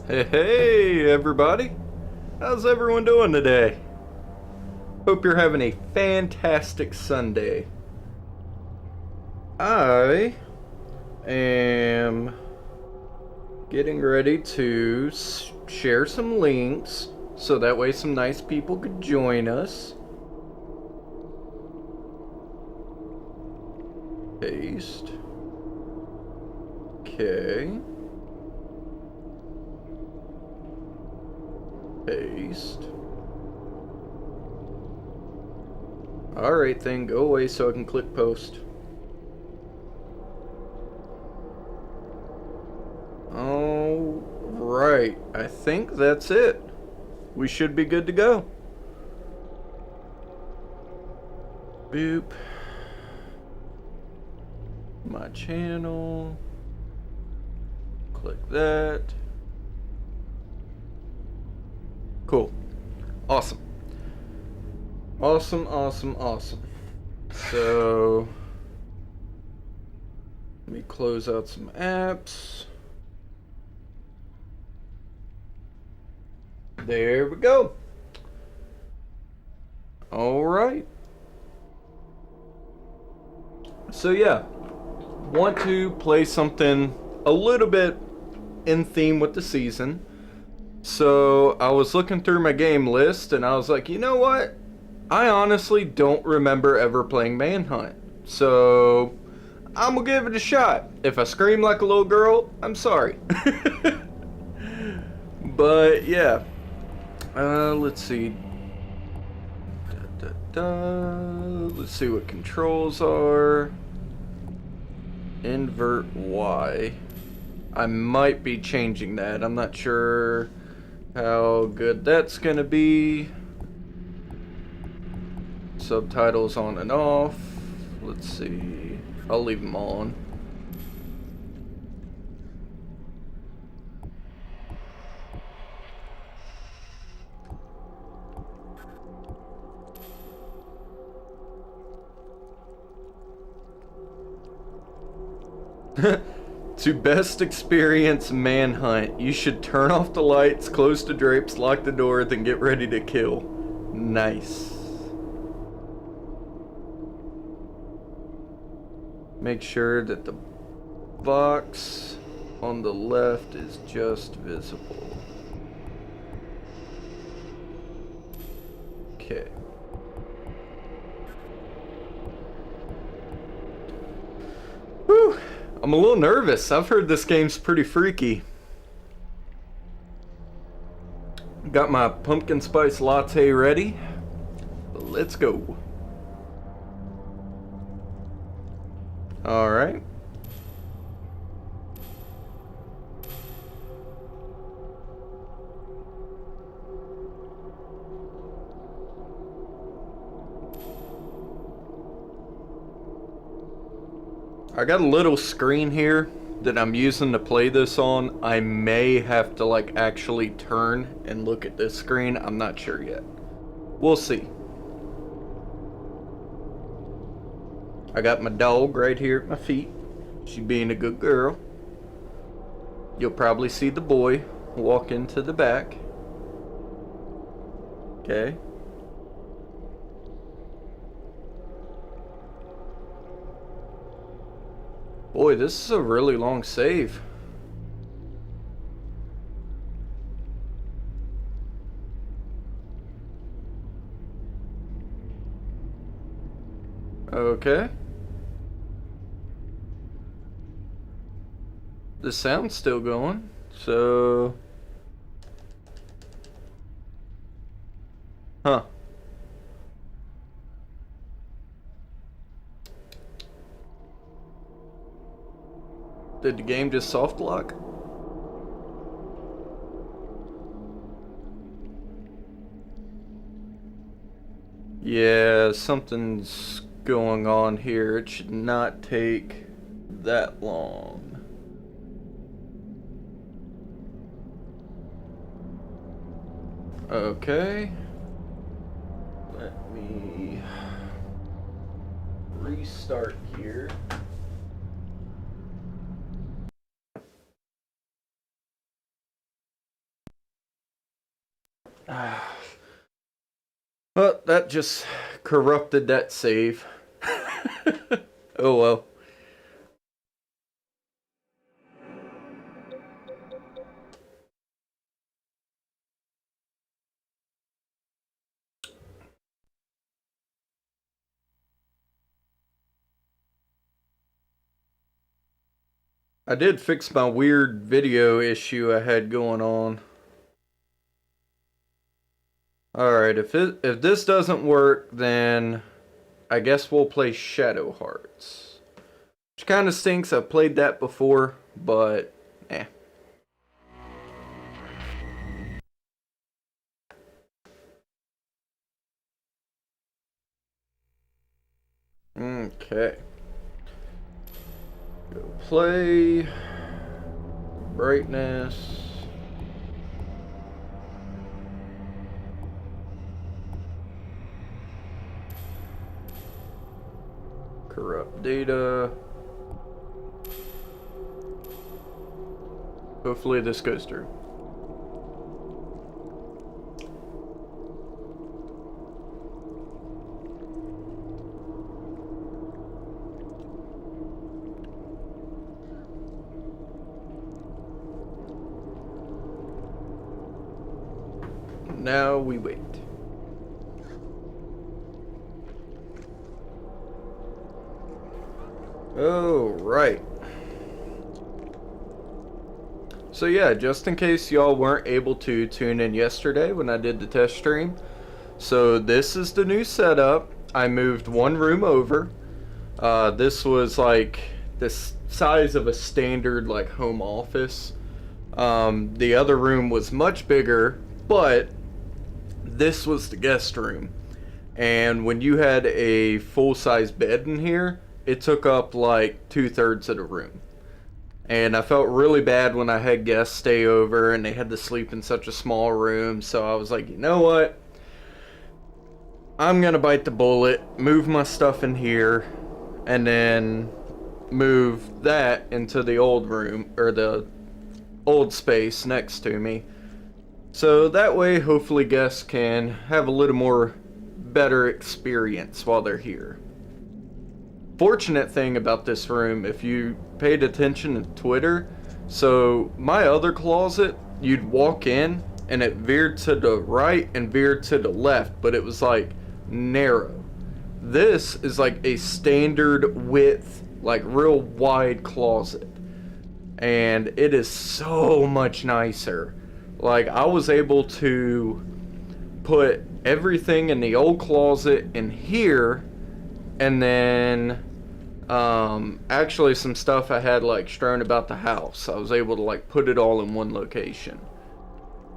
Hey, everybody. How's everyone doing today? Hope you're having a fantastic Sunday. I am getting ready to share some links so that way some nice people could join us. Paste. Okay. Paste. Alright then, go away so I can click post. Alright, I think that's it. We should be good to go. Boop. My channel. Click that. Cool. Awesome. Awesome. So, let me close out some apps. There we go. Alright. So yeah, want to play something a little bit in theme with the season. So I was looking through my game list and I was like, you know what? I honestly don't remember ever playing Manhunt. So I'm gonna give it a shot. If I scream like a little girl, I'm sorry. But yeah. Let's see. Let's see what controls are. Invert Y. I might be changing that. I'm not sure how good that's gonna be. Subtitles on and off. Let's see. I'll leave them on. To best experience Manhunt, you should turn off the lights, close the drapes, lock the door, then get ready to kill. Nice. Make sure that the box on the left is just visible. Okay. Whew. I'm a little nervous. I've heard this game's pretty freaky. Got my pumpkin spice latte ready. Let's go. Alright. I got a little screen here that I'm using to play this on. I may have to like actually turn and look at this screen. I'm not sure yet. We'll see. I got my dog right here at my feet. She being a good girl. You'll probably see the boy walk into the back. Okay. Boy, this is a really long save. Okay. The sound's still going, so... Huh. Did the game just soft lock? Yeah, something's going on here. It should not take that long. Okay. Let me restart here. Well, that just corrupted that save. Oh well. I did fix my weird video issue I had going on. Alright, if this doesn't work, then I guess we'll play Shadow Hearts. Which kind of stinks, I've played that before, but eh. Okay. Go play. Brightness. Corrupt data. Hopefully this goes through. Now we wait. Oh, right. So yeah, just in case y'all weren't able to tune in yesterday when I did the test stream. So this is the new setup. I moved one room over. This was like this size of a standard like home office. The other room was much bigger, but this was the guest room. And when you had a full-size bed in here, it took up like 2/3 of the room. And I felt really bad when I had guests stay over and they had to sleep in such a small room. So I was like, you know what? I'm gonna bite the bullet, move my stuff in here, and then move that into the old room, or the old space next to me. So that way, hopefully guests can have a little more better experience while they're here. Fortunate thing about this room, if you paid attention to Twitter, so my other closet, you'd walk in and it veered to the right and veered to the left, but it was like narrow. This is like a standard width, like real wide closet. And it is so much nicer. Like, I was able to put everything in the old closet in here, and then actually some stuff I had like strewn about the house, I was able to like put it all in one location.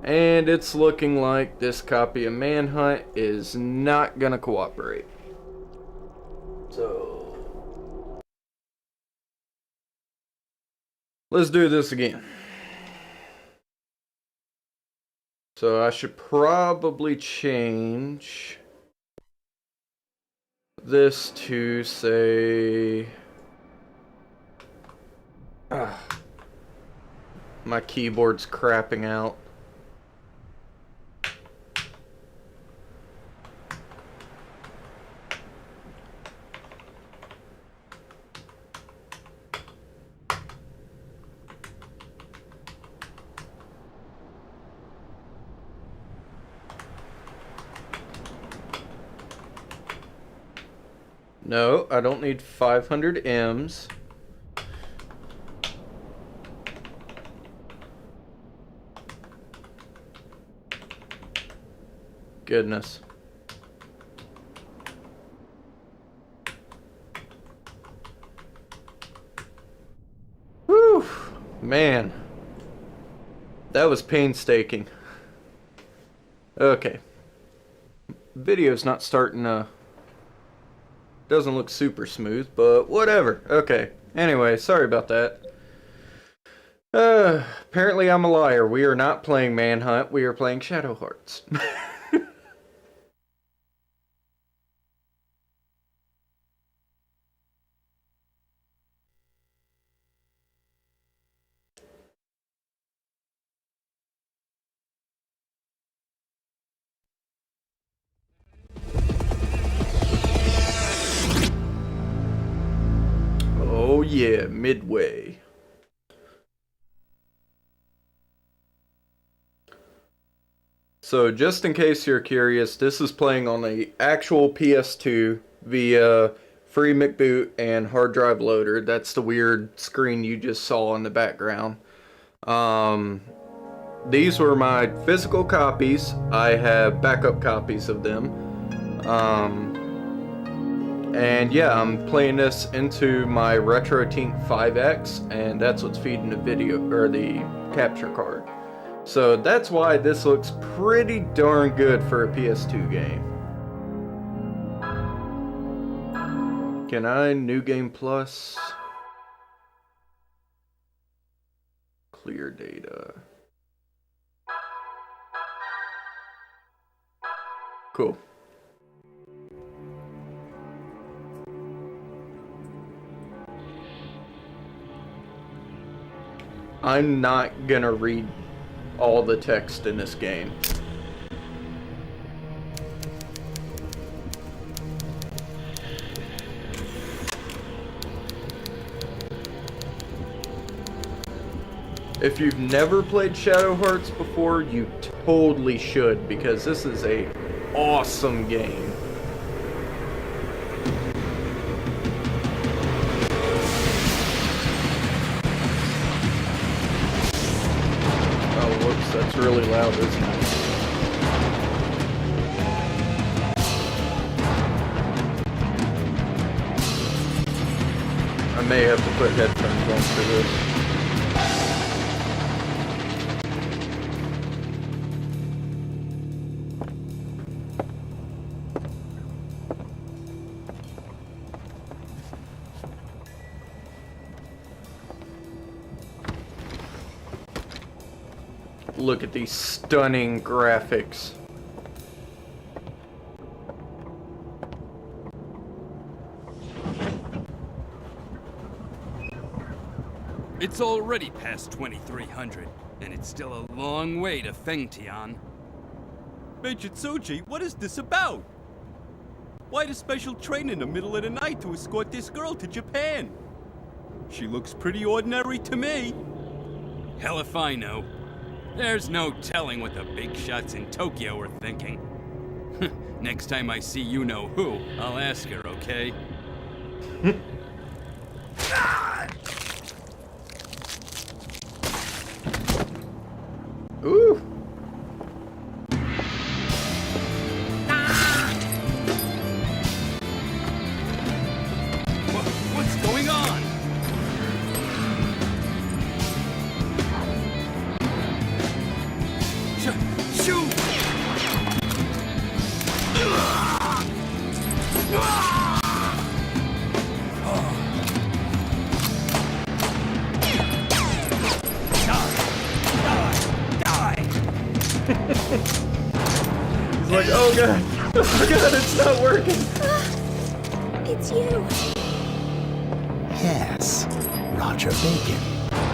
And it's looking like this copy of Manhunt is not gonna cooperate. So let's do this again. So I should probably change this to say, my keyboard's crapping out. No, I don't need 500 M's. Goodness. Whew, man. That was painstaking. Okay. Video's not starting to... Doesn't look super smooth, but whatever. Okay. Anyway, sorry about that. Apparently I'm a liar. We are not playing Manhunt. We are playing Shadow Hearts. yeah, Midway. So just in case you're curious, this is playing on the actual PS2 via free McBoot and hard drive loader. That's the weird screen you just saw in the background. These were my physical copies. I have backup copies of them. And yeah, I'm playing this into my RetroTink 5X, and that's what's feeding the video, or the capture card. So that's why this looks pretty darn good for a PS2 game. Can I New Game Plus? Clear data. Cool. I'm not gonna read all the text in this game. If you've never played Shadow Hearts before, you totally should, because this is a awesome game. That's really loud, isn't it? I may have to put headphones on for this. Look at these stunning graphics. It's already past 2300, and it's still a long way to Fengtian. Major Tsuji, what is this about? Why the special train in the middle of the night to escort this girl to Japan? She looks pretty ordinary to me. Hell if I know. There's no telling what the big shots in Tokyo are thinking. Next time I see you-know-who, I'll ask her, okay? Ooh! What's going on? Shoot! He's like, oh god, oh god, it's not working. It's you. Yes, Roger Bacon.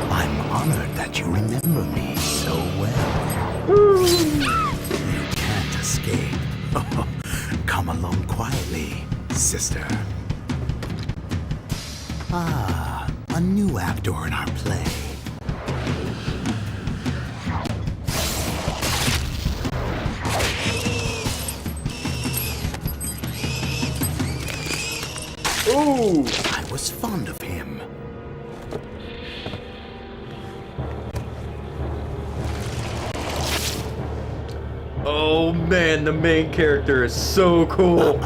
I'm honored that you remember me so well. You can't escape. Come along quietly, sister. Ah, a new actor in our play. Ooh! I was fond of him. Oh man, the main character is so cool.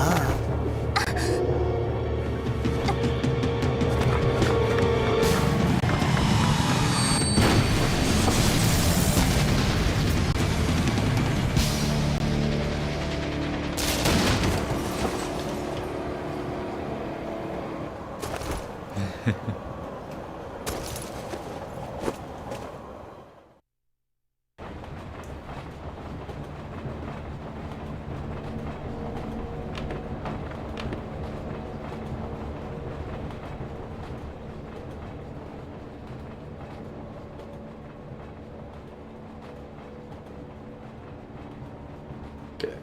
Okay.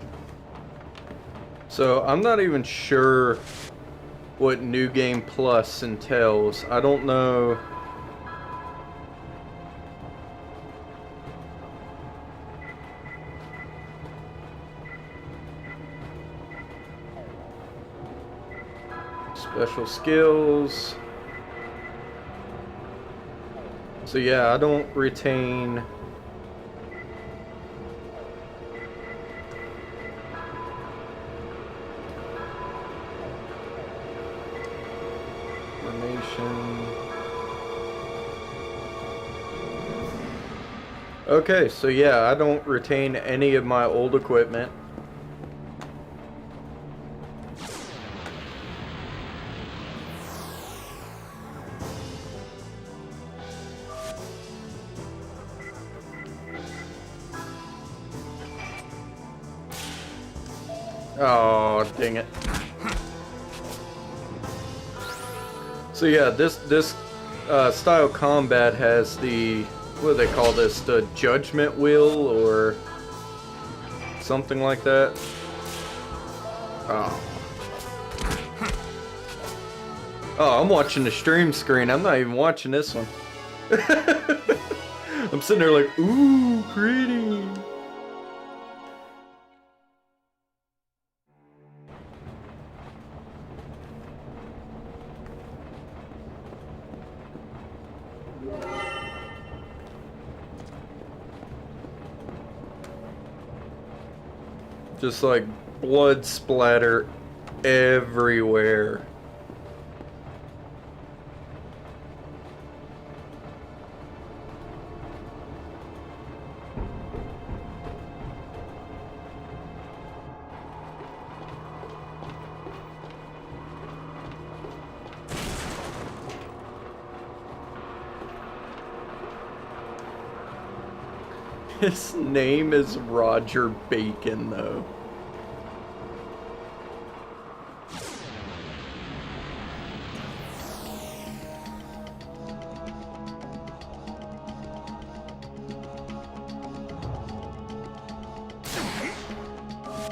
So I'm not even sure what New Game Plus entails. I don't know. Special skills. So yeah, I don't retain information. Okay, so yeah, I don't retain any of my old equipment. Oh, dang it. So yeah, this style combat has the, what do they call this, the judgment wheel or something like that. Oh. Oh, I'm watching the stream screen. I'm not even watching this one. I'm sitting there like, ooh, pretty. Just like blood splatter everywhere. His name is Roger Bacon, though.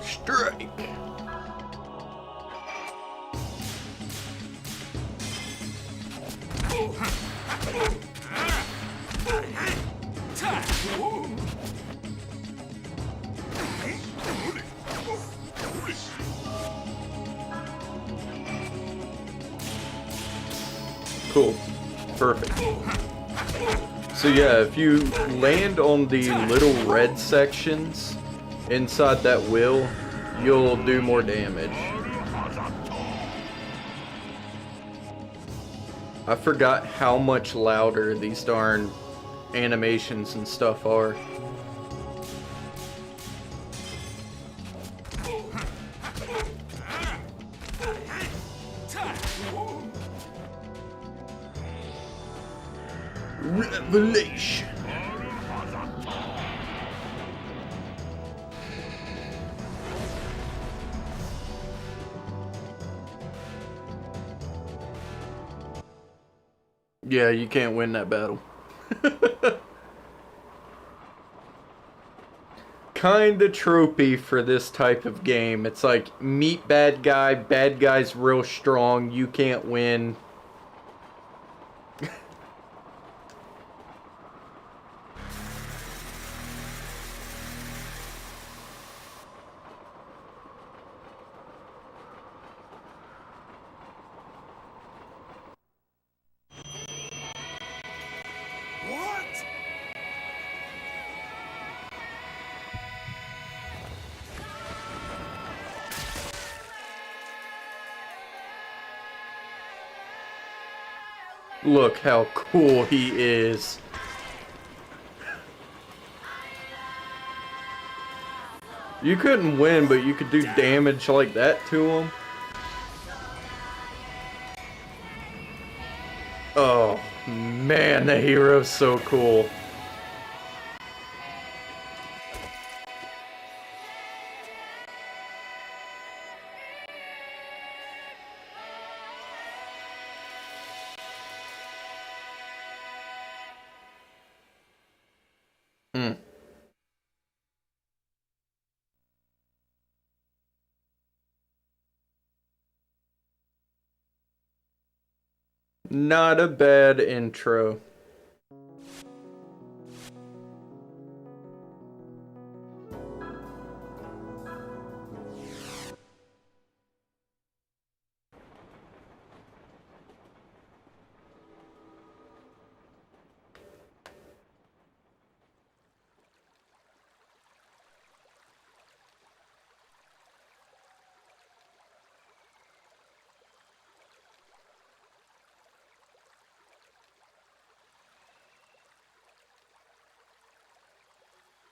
Strike. Cool. Perfect. So yeah, if you land on the little red sections inside that wheel, you'll do more damage. I forgot how much louder these darn animations and stuff are. Revelation. Yeah, you can't win that battle. Kinda tropey for this type of game. It's like, meet bad guy's real strong, you can't win. Look how cool he is. You couldn't win, but you could do damage like that to him. Oh, man, the hero's so cool. Not a bad intro.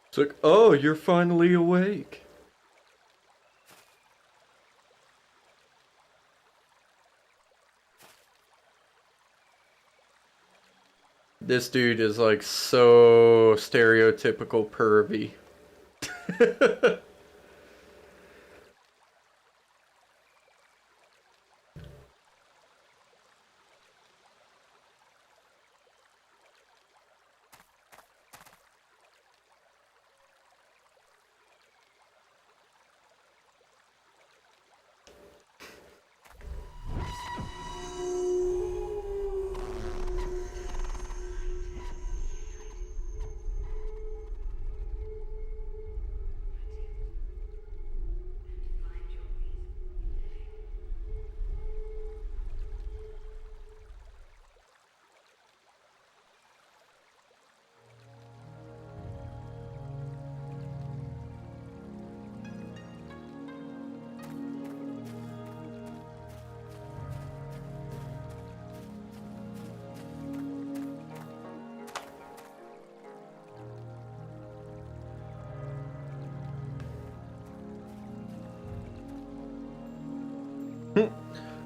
It's like, oh, you're finally awake. This dude is like so stereotypical pervy.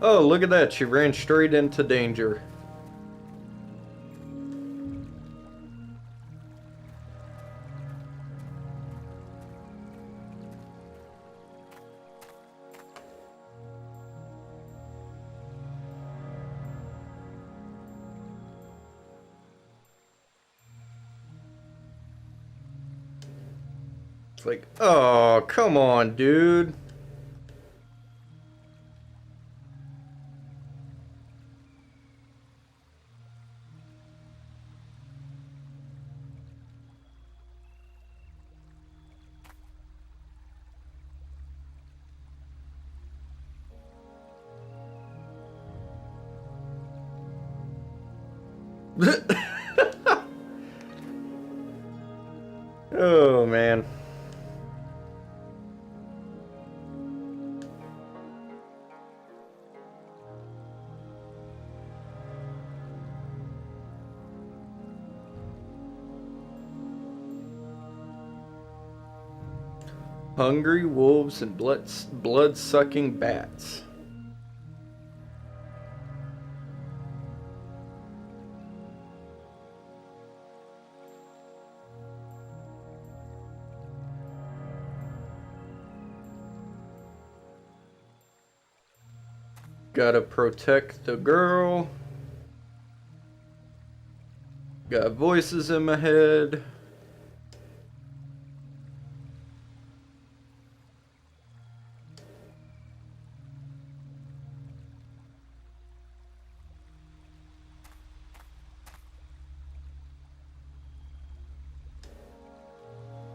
Oh, look at that. She ran straight into danger. It's like, oh, come on, dude. Oh, man. Hungry wolves and blood-sucking bats. Gotta protect the girl. Got voices in my head.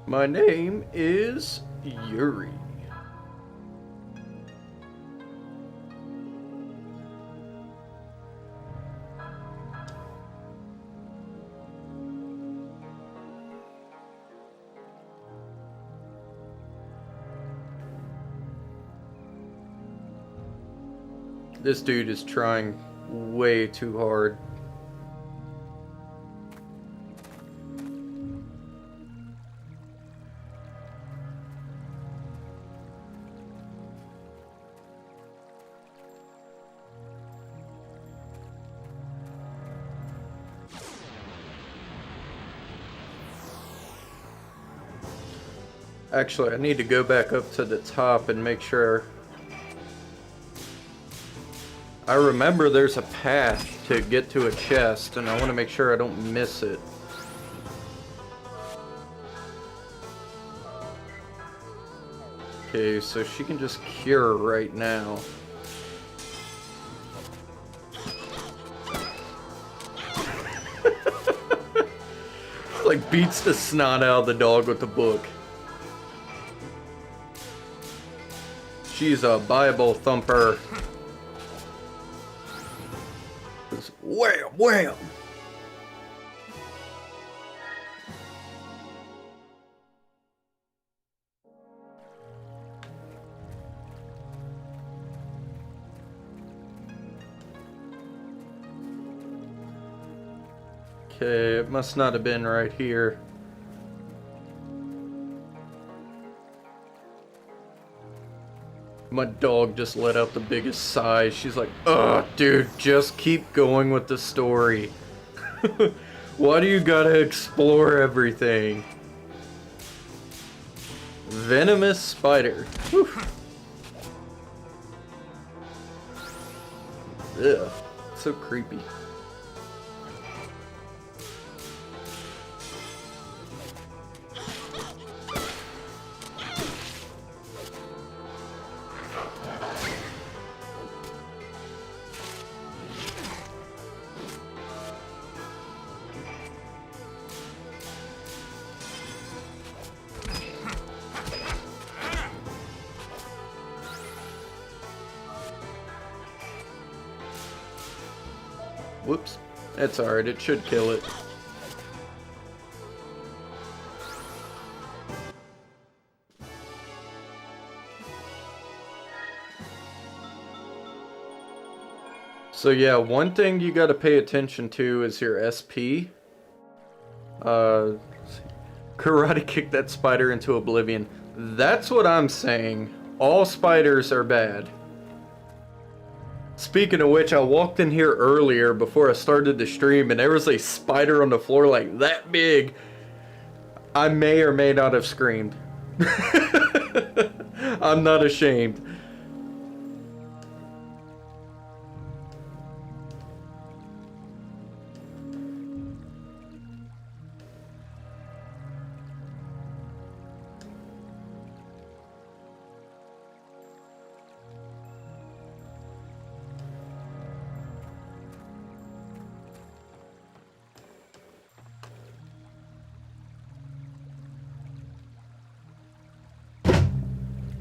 My name is Yuri. This dude is trying way too hard. Actually, I need to go back up to the top and make sure. I remember there's a path to get to a chest, and I want to make sure I don't miss it. Okay, so she can just cure right now. Like beats the snot out of the dog with the book. She's a Bible thumper. Just wham, wham. Okay, it must not have been right here. My dog just let out the biggest sigh. She's like, ugh, dude, just keep going with the story. Why do you gotta explore everything? Venomous spider. Whew. Ugh, so creepy. Whoops. That's alright, it should kill it. So yeah, one thing you gotta pay attention to is your SP. Karate kick that spider into oblivion. That's what I'm saying. All spiders are bad. Speaking of which, I walked in here earlier before I started the stream and there was a spider on the floor like that big. I may or may not have screamed. I'm not ashamed.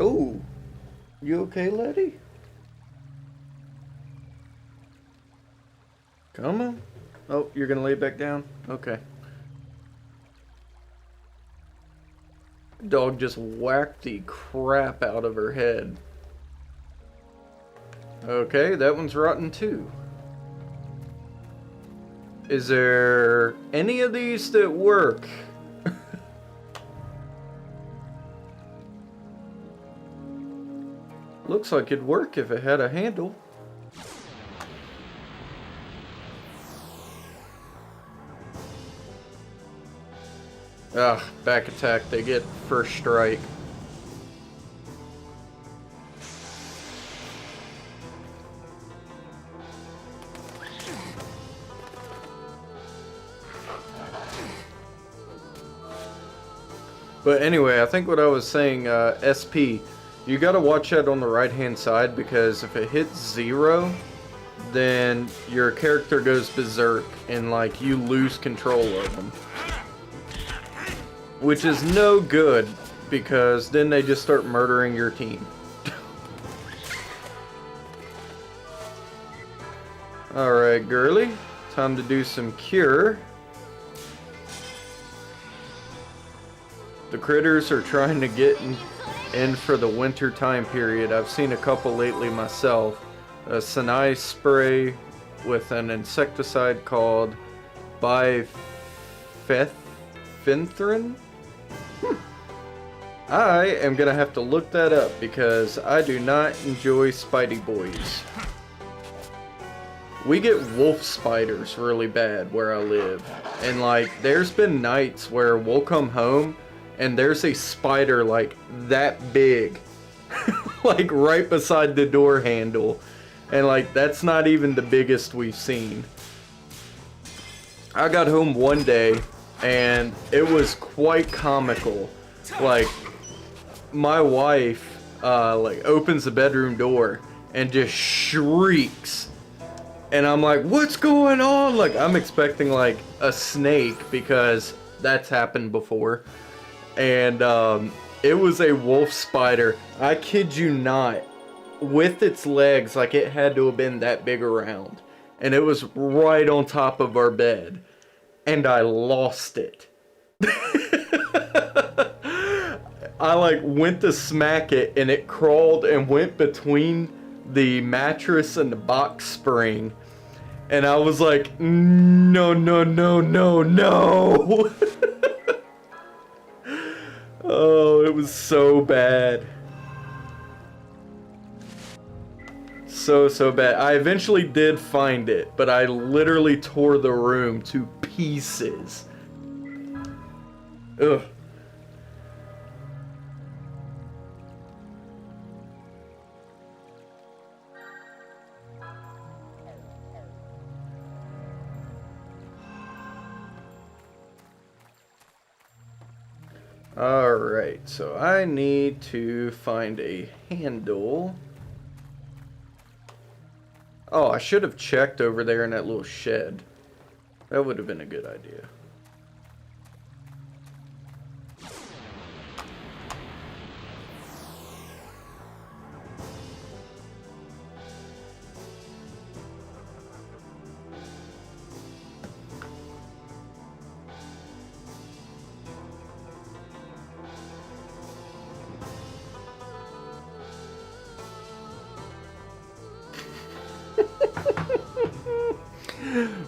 Oh, you okay, Letty? Come on. Oh, you're gonna lay back down? Okay. Dog just whacked the crap out of her head. Okay, that one's rotten too. Is there any of these that work? Looks like it'd work if it had a handle. Ugh, back attack, they get first strike. But anyway, I think what I was saying, SP, you gotta watch that on the right hand side because if it hits 0, then your character goes berserk and like you lose control of them. Which is no good because then they just start murdering your team. Alright, girly, time to do some cure. The critters are trying to get in for the winter time period. I've seen a couple lately myself. A Sinai spray with an insecticide called bifenthrin. I am gonna have to look that up because I do not enjoy Spidey boys. We get wolf spiders really bad where I live. And like, there's been nights where we'll come home and there's a spider like that big. Like right beside the door handle. And like, that's not even the biggest we've seen. I got home one day and it was quite comical. Like, my wife like opens the bedroom door and just shrieks. And I'm like, what's going on? Like, I'm expecting like a snake because that's happened before. And it was a wolf spider. I kid you not. With its legs, like it had to have been that big around. And it was right on top of our bed. And I lost it. I like went to smack it and it crawled and went between the mattress and the box spring. And I was like, no, no, no, no, no. Oh, it was so bad. So bad. I eventually did find it, but I literally tore the room to pieces. Ugh. Alright, so I need to find a handle. Oh, I should have checked over there in that little shed. That would have been a good idea.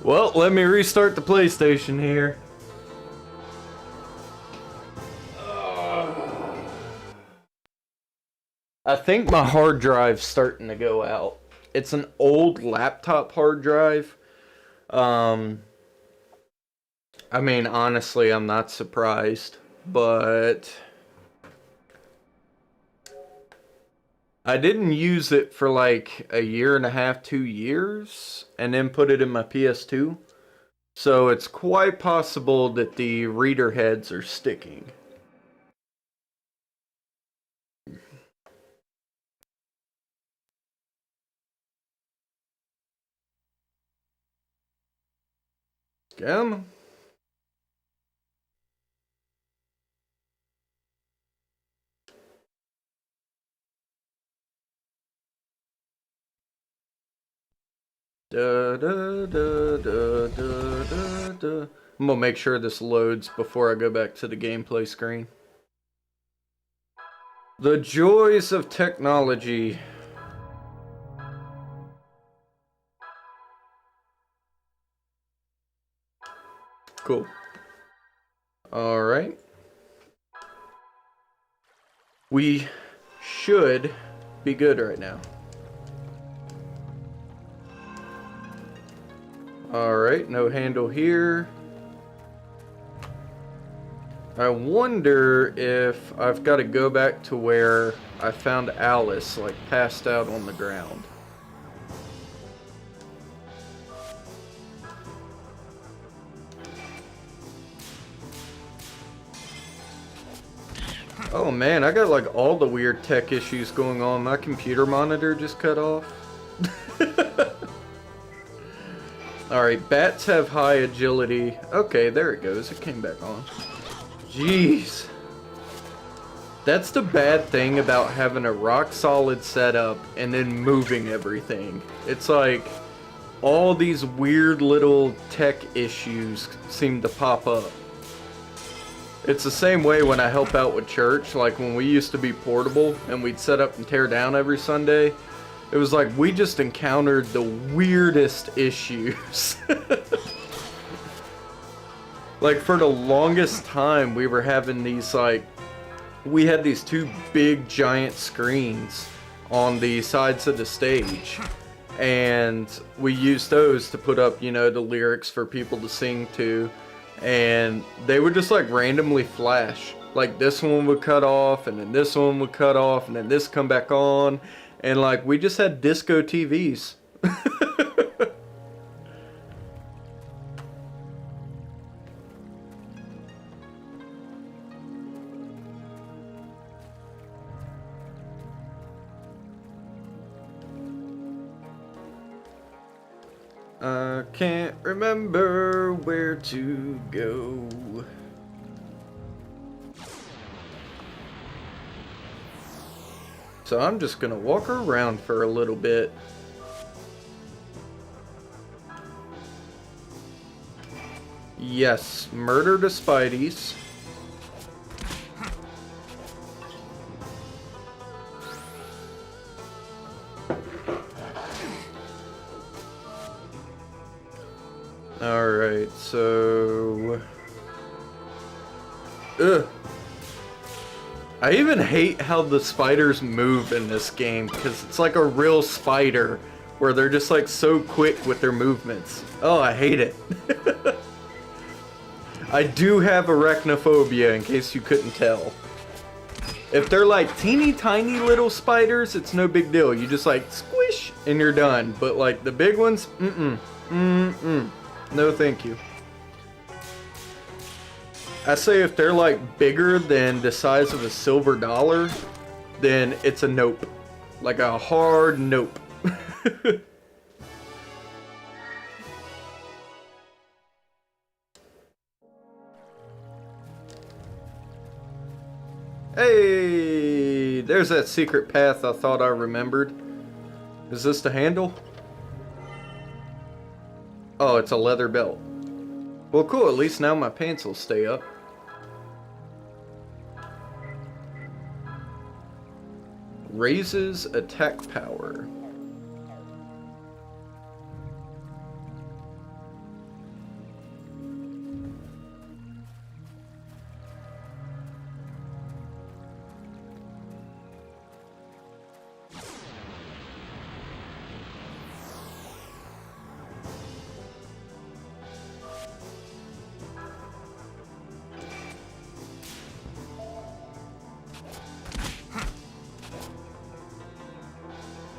Well, let me restart the PlayStation here. I think my hard drive's starting to go out. It's an old laptop hard drive. I mean, honestly, I'm not surprised, but I didn't use it for like a year and a half, 2 years, and then put it in my PS2. So it's quite possible that the reader heads are sticking. Come. Da, da, da, da, da, da, da. I'm gonna make sure this loads before I go back to the gameplay screen. The joys of technology. Cool. Alright. We should be good right now. Alright, no handle here. I wonder if I've got to go back to where I found Alice, like, passed out on the ground. Oh man, I got like all the weird tech issues going on. My computer monitor just cut off. Alright, bats have high agility. Okay, there it goes. It came back on. Jeez. That's the bad thing about having a rock solid setup and then moving everything. It's like all these weird little tech issues seem to pop up. It's the same way when I help out with church. Like when we used to be portable and we'd set up and tear down every Sunday. It was like we just encountered the weirdest issues. Like for the longest time we were having these like, we had these two big giant screens on the sides of the stage. And we used those to put up, you know, the lyrics for people to sing to. And they would just like randomly flash. Like this one would cut off, and then this one would cut off, and then this come back on. And like we just had disco TVs. I can't remember where to go. So I'm just gonna walk around for a little bit. Yes, murder the Spideys. Alright, so... Ugh. I even hate how the spiders move in this game, because it's like a real spider, where they're just like so quick with their movements. Oh, I hate it. I do have arachnophobia, in case you couldn't tell. If they're like teeny tiny little spiders, it's no big deal. You just like squish and you're done. But like the big ones, no thank you. I say if they're like bigger than the size of a silver dollar, then it's a nope. Like a hard nope. Hey, there's that secret path I thought I remembered. Is this the handle? Oh, it's a leather belt. Well, cool, at least now my pants will stay up. Raises attack power.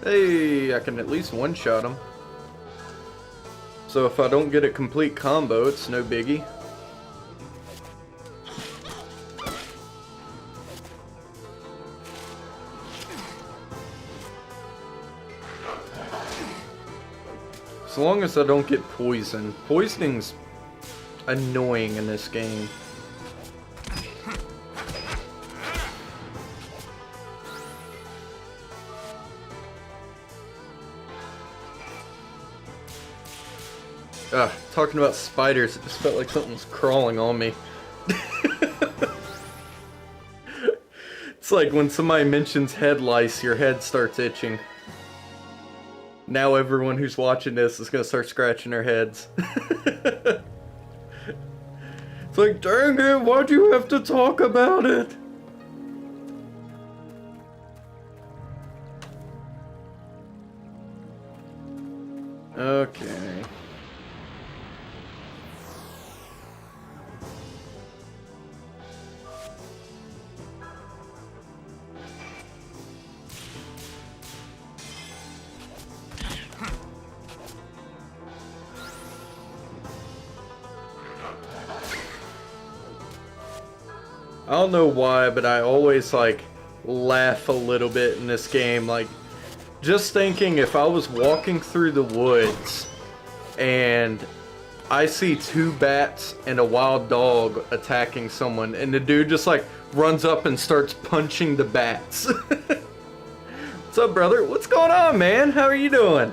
Hey, I can at least one-shot him. So if I don't get a complete combo, it's no biggie. As long as I don't get poisoned. Poisoning's annoying in this game. Talking about spiders, it just felt like something was crawling on me. It's like when somebody mentions head lice, your head starts itching. Now everyone who's watching this is gonna start scratching their heads. It's like, dang it, why'd you have to talk about it? Okay. I don't know why, but I always like laugh a little bit in this game. Like, just thinking if I was walking through the woods and I see two bats and a wild dog attacking someone, and the dude just like runs up and starts punching the bats. What's up, brother? What's going on, man? How are you doing?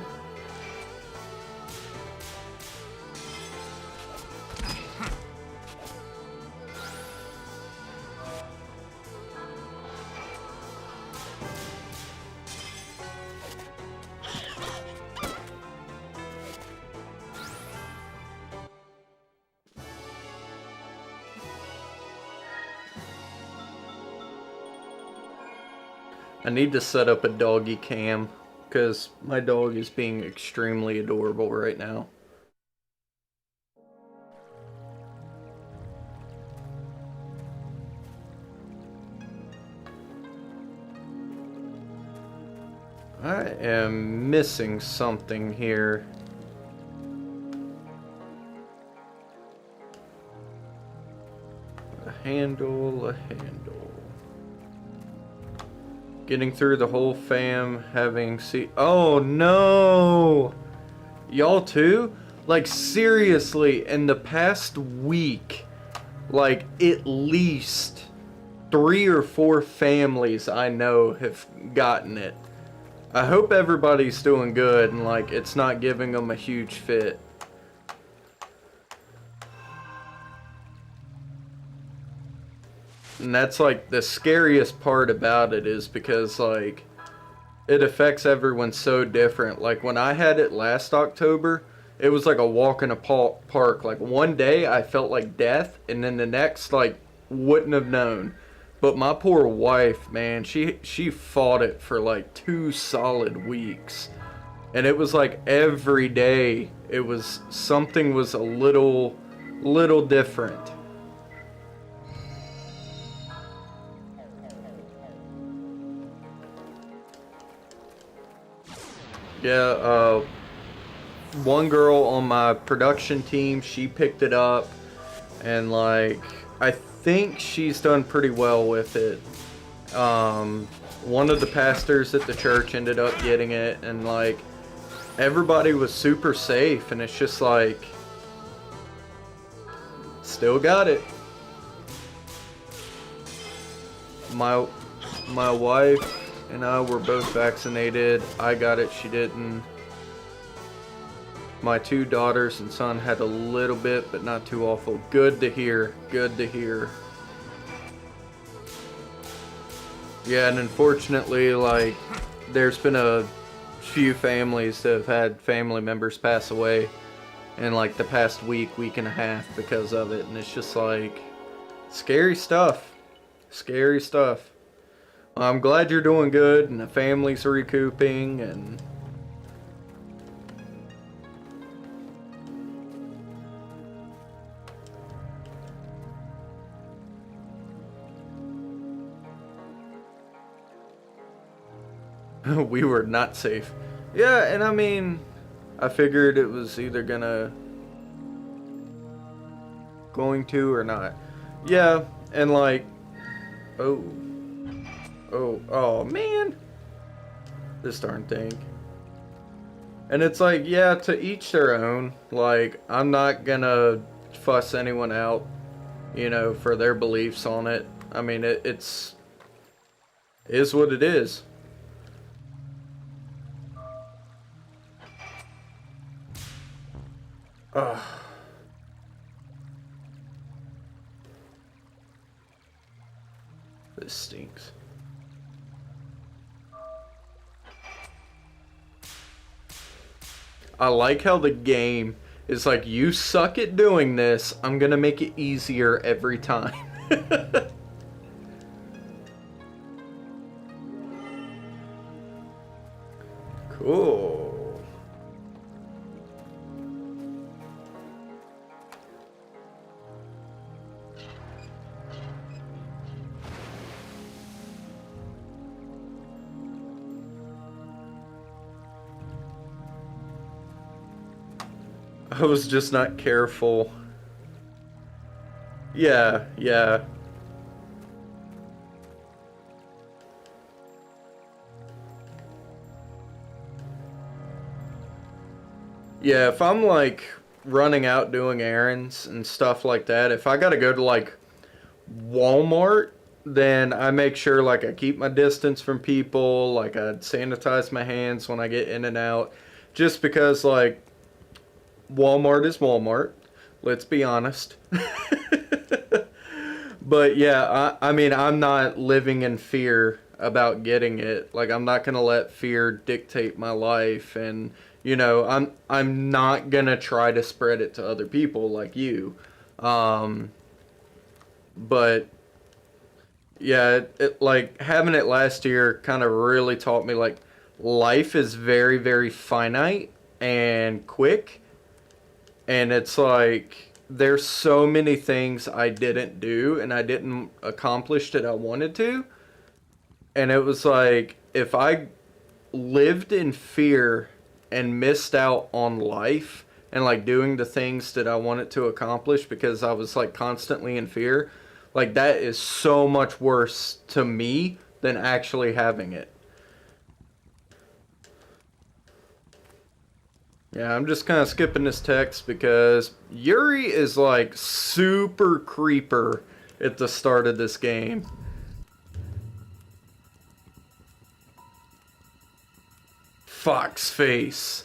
I need to set up a doggy cam, because my dog is being extremely adorable right now. I am missing something here. A handle. Getting through the whole fam, having oh no! Y'all too? Like seriously, in the past week, like at least 3 or 4 families I know have gotten it. I hope everybody's doing good and like it's not giving them a huge fit. And that's like the scariest part about it, is because like it affects everyone so different. Like when I had it last October, it was like a walk in a park. Like one day I felt like death, and then the next like wouldn't have known. But my poor wife, man, she fought it for like 2 solid weeks. And it was like every day it was something was a little different. Yeah, one girl on my production team, she picked it up, and like I think she's done pretty well with it. One of the pastors at the church ended up getting it, and like everybody was super safe, and it's just like still got it. My wife and I were both vaccinated. I got it, she didn't. My 2 daughters and son had a little bit, but not too awful. Good to hear. Good to hear. Yeah, and unfortunately, like, there's been a few families that have had family members pass away in, like, the past week and a half because of it. And it's just, like, scary stuff. Scary stuff. I'm glad you're doing good and the family's recouping and... We were not safe. Yeah, and I mean, I figured it was either going to or not. Yeah, and like, oh man, this darn thing. And it's like, yeah, to each their own. Like, I'm not gonna fuss anyone out, you know, for their beliefs on it. I mean, it is what it is. Ugh. This stinks. I like how the game is like, you suck at doing this, I'm gonna make it easier every time. Cool. I was just not careful. Yeah. Yeah, if I'm like running out doing errands and stuff like that, if I gotta go to like Walmart, then I make sure like I keep my distance from people, like I sanitize my hands when I get in and out, just because like Walmart is Walmart, let's be honest. But yeah, I mean, I'm not living in fear about getting it. Like, I'm not gonna let fear dictate my life, and you know, I'm not gonna try to spread it to other people like you. But yeah, it like having it last year kind of really taught me like life is very, very finite and quick. And it's like, there's so many things I didn't do and I didn't accomplish that I wanted to. And it was like, if I lived in fear and missed out on life and like doing the things that I wanted to accomplish because I was like constantly in fear, like that is so much worse to me than actually having it. Yeah, I'm just kind of skipping this text because Yuri is like super creeper at the start of this game. Fox face.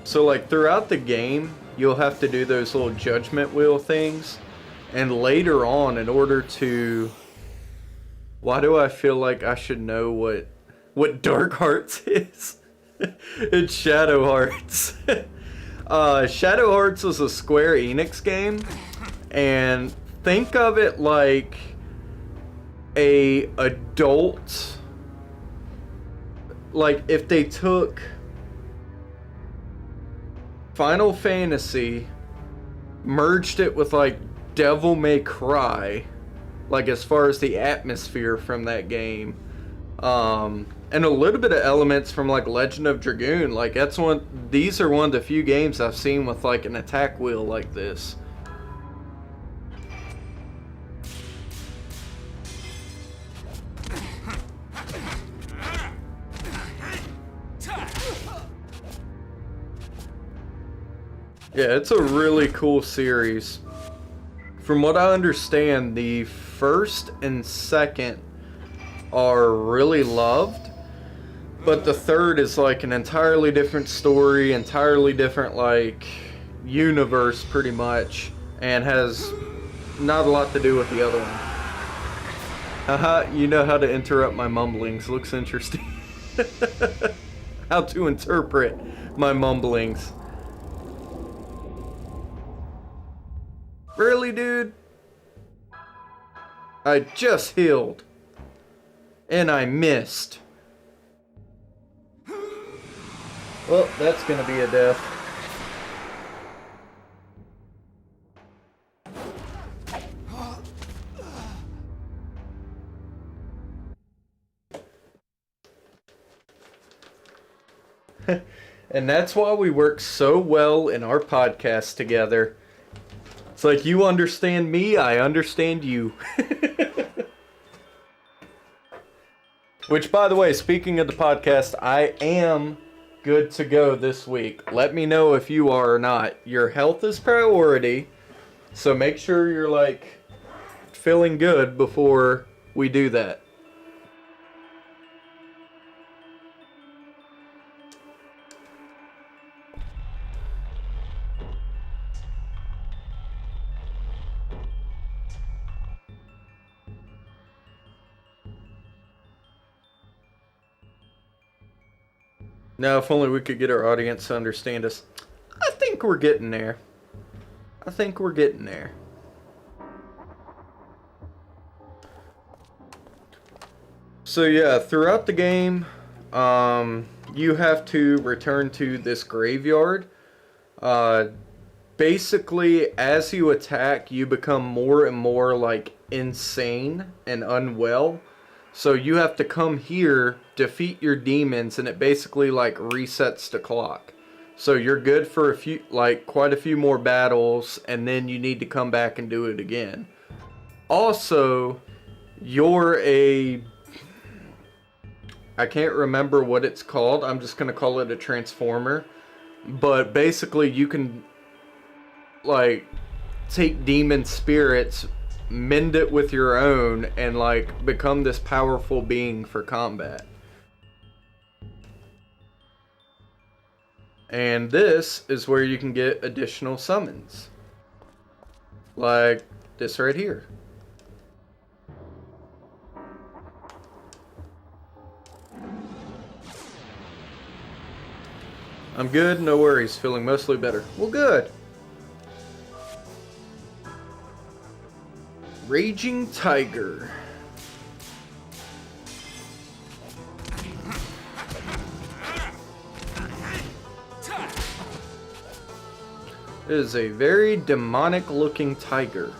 So like throughout the game, you'll have to do those little judgment wheel things. And later on, in order to... Why do I feel like I should know what Dark Hearts is? It's Shadow Hearts. Shadow Hearts was a Square Enix game. And think of it like a adult... Like if they took Final Fantasy, merged it with like Devil May Cry, like as far as the atmosphere from that game, and a little bit of elements from like Legend of Dragoon. Like these are one of the few games I've seen with like an attack wheel like this. Yeah, it's a really cool series. From what I understand, the first and second are really loved, but the third is like an entirely different story, entirely different like universe pretty much, and has not a lot to do with the other one. Haha, you know how to interrupt my mumblings. Looks interesting. How to interpret my mumblings. Really, dude? I just healed. And I missed. Well, that's gonna be a death. And that's why we work so well in our podcast together. It's like you understand me, I understand you. Which, by the way, speaking of the podcast, I am good to go this week. Let me know if you are or not. Your health is priority, so make sure you're like feeling good before we do that. Now, if only we could get our audience to understand us. I think we're getting there. I think we're getting there. So yeah, throughout the game, you have to return to this graveyard. Basically, as you attack, you become more and more like insane and unwell. So you have to come here, defeat your demons, and it basically like resets the clock. So you're good for quite a few more battles, and then you need to come back and do it again. Also, I can't remember what it's called. I'm just gonna call it a transformer. But basically you can like take demon spirits, mend it with your own, and like become this powerful being for combat. And this is where you can get additional summons. Like this right here. I'm good, no worries, feeling mostly better. Well, good. Raging Tiger. It is a very demonic looking tiger.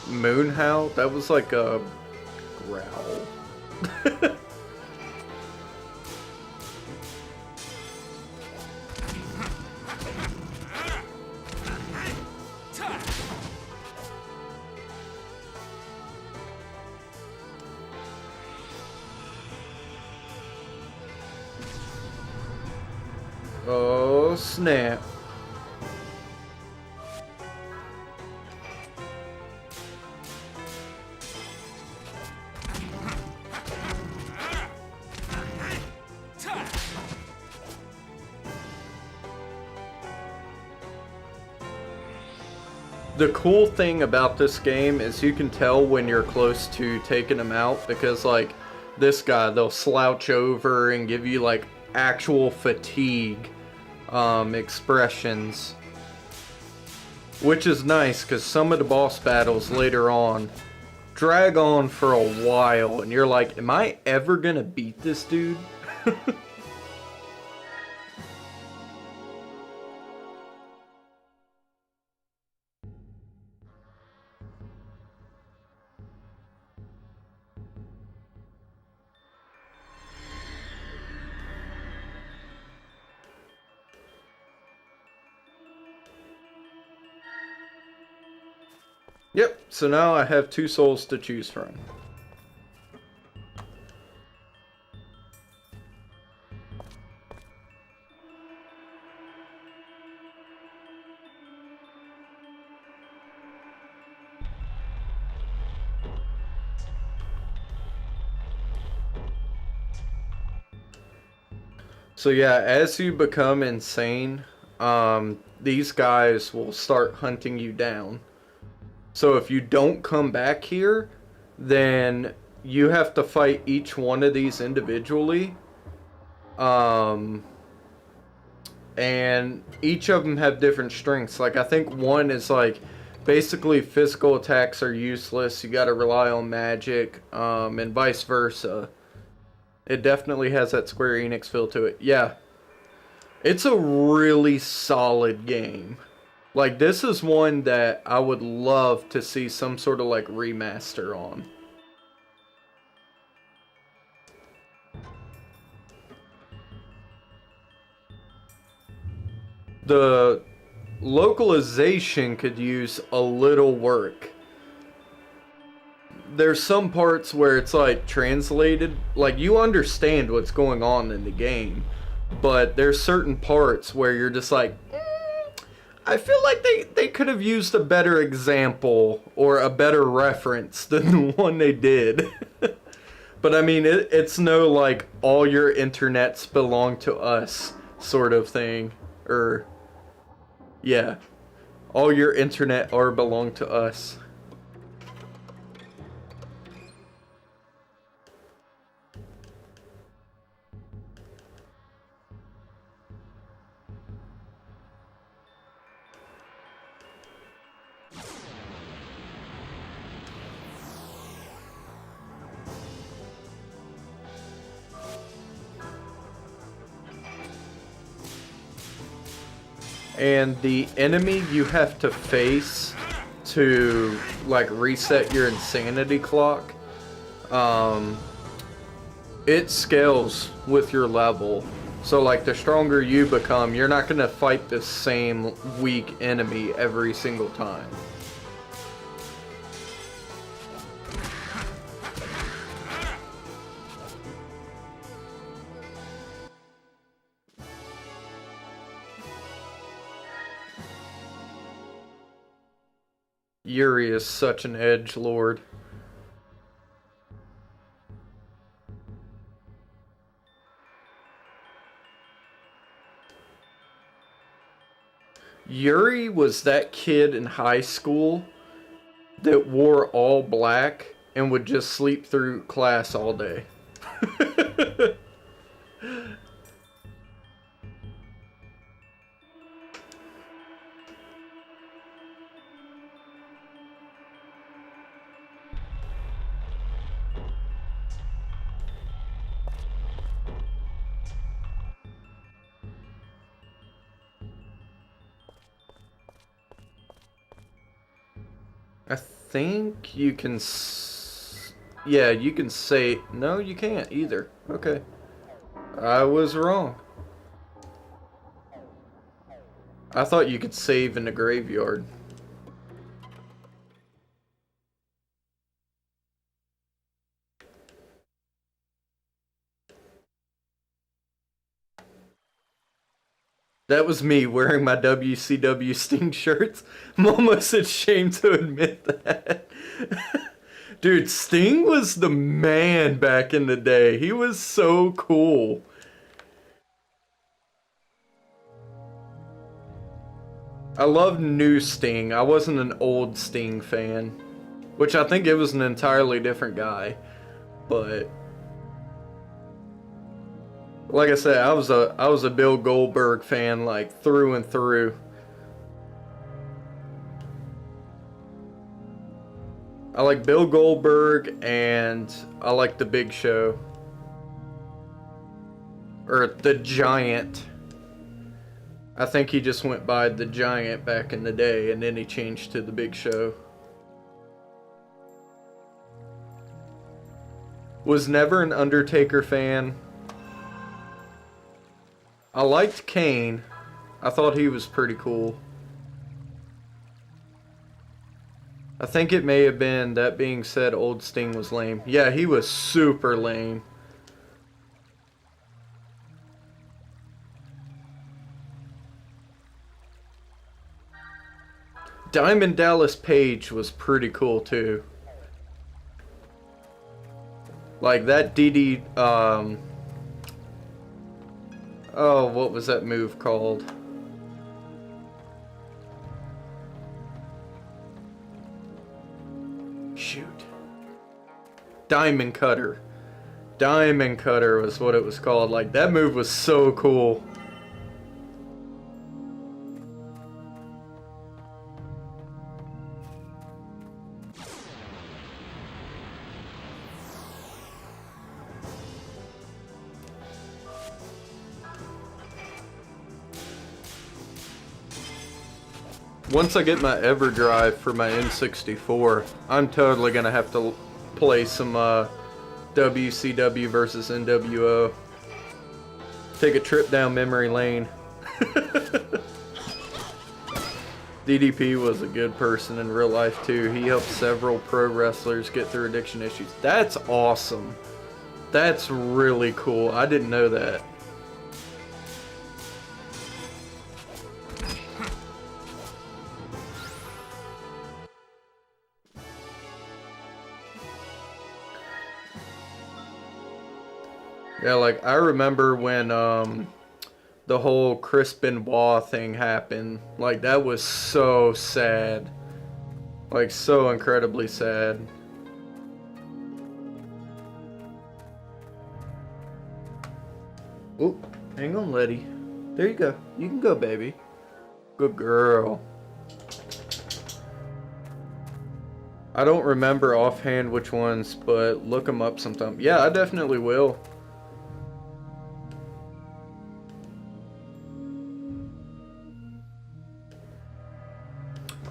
Moonhowl? That was like a growl. Oh, snap. The cool thing about this game is you can tell when you're close to taking them out, because like this guy, they'll slouch over and give you like actual fatigue expressions, which is nice because some of the boss battles later on drag on for a while and you're like, am I ever gonna beat this dude? Yep, so now I have 2 souls to choose from. So yeah, as you become insane, these guys will start hunting you down. So if you don't come back here, then you have to fight each one of these individually. And each of them have different strengths. Like I think one is like basically physical attacks are useless. You got to rely on magic, and vice versa. It definitely has that Square Enix feel to it. Yeah. It's a really solid game. Like, this is one that I would love to see some sort of, like, remaster on. The localization could use a little work. There's some parts where it's, like, translated. Like, you understand what's going on in the game. But there's certain parts where you're just like, I feel like they could have used a better example or a better reference than the one they did. But I mean, it's no like all your internets belong to us sort of thing. Or, yeah, all your internet are belong to us. And the enemy you have to face to like reset your insanity clock, it scales with your level. So like the stronger you become, you're not gonna fight the same weak enemy every single time. Yuri is such an edgelord. Yuri was that kid in high school that wore all black and would just sleep through class all day. I think you can yeah, you can say... No, you can't either. Okay. I was wrong. I thought you could save in the graveyard. That was me wearing my WCW Sting shirts. I'm almost ashamed to admit that. Dude, Sting was the man back in the day. He was so cool. I love new Sting. I wasn't an old Sting fan. Which I think it was an entirely different guy. But like I said, I was a Bill Goldberg fan, like, through and through. I like Bill Goldberg, and I like The Big Show. Or The Giant. I think he just went by The Giant back in the day, and then he changed to The Big Show. Was never an Undertaker fan. I liked Kane. I thought he was pretty cool. I think it may have been, that being said, old Sting was lame. Yeah, he was super lame. Diamond Dallas Page was pretty cool too. Like that oh, what was that move called? Shoot. Diamond Cutter. Diamond Cutter was what it was called. Like, that move was so cool. Once I get my EverDrive for my N64, I'm totally gonna have to play some WCW versus NWO. Take a trip down memory lane. DDP was a good person in real life too. He helped several pro wrestlers get through addiction issues. That's awesome. That's really cool. I didn't know that. Yeah, like, I remember when, the whole Chris Benoit thing happened. Like, that was so sad. Like, so incredibly sad. Oop, hang on, Letty. There you go. You can go, baby. Good girl. I don't remember offhand which ones, but look them up sometime. Yeah, I definitely will.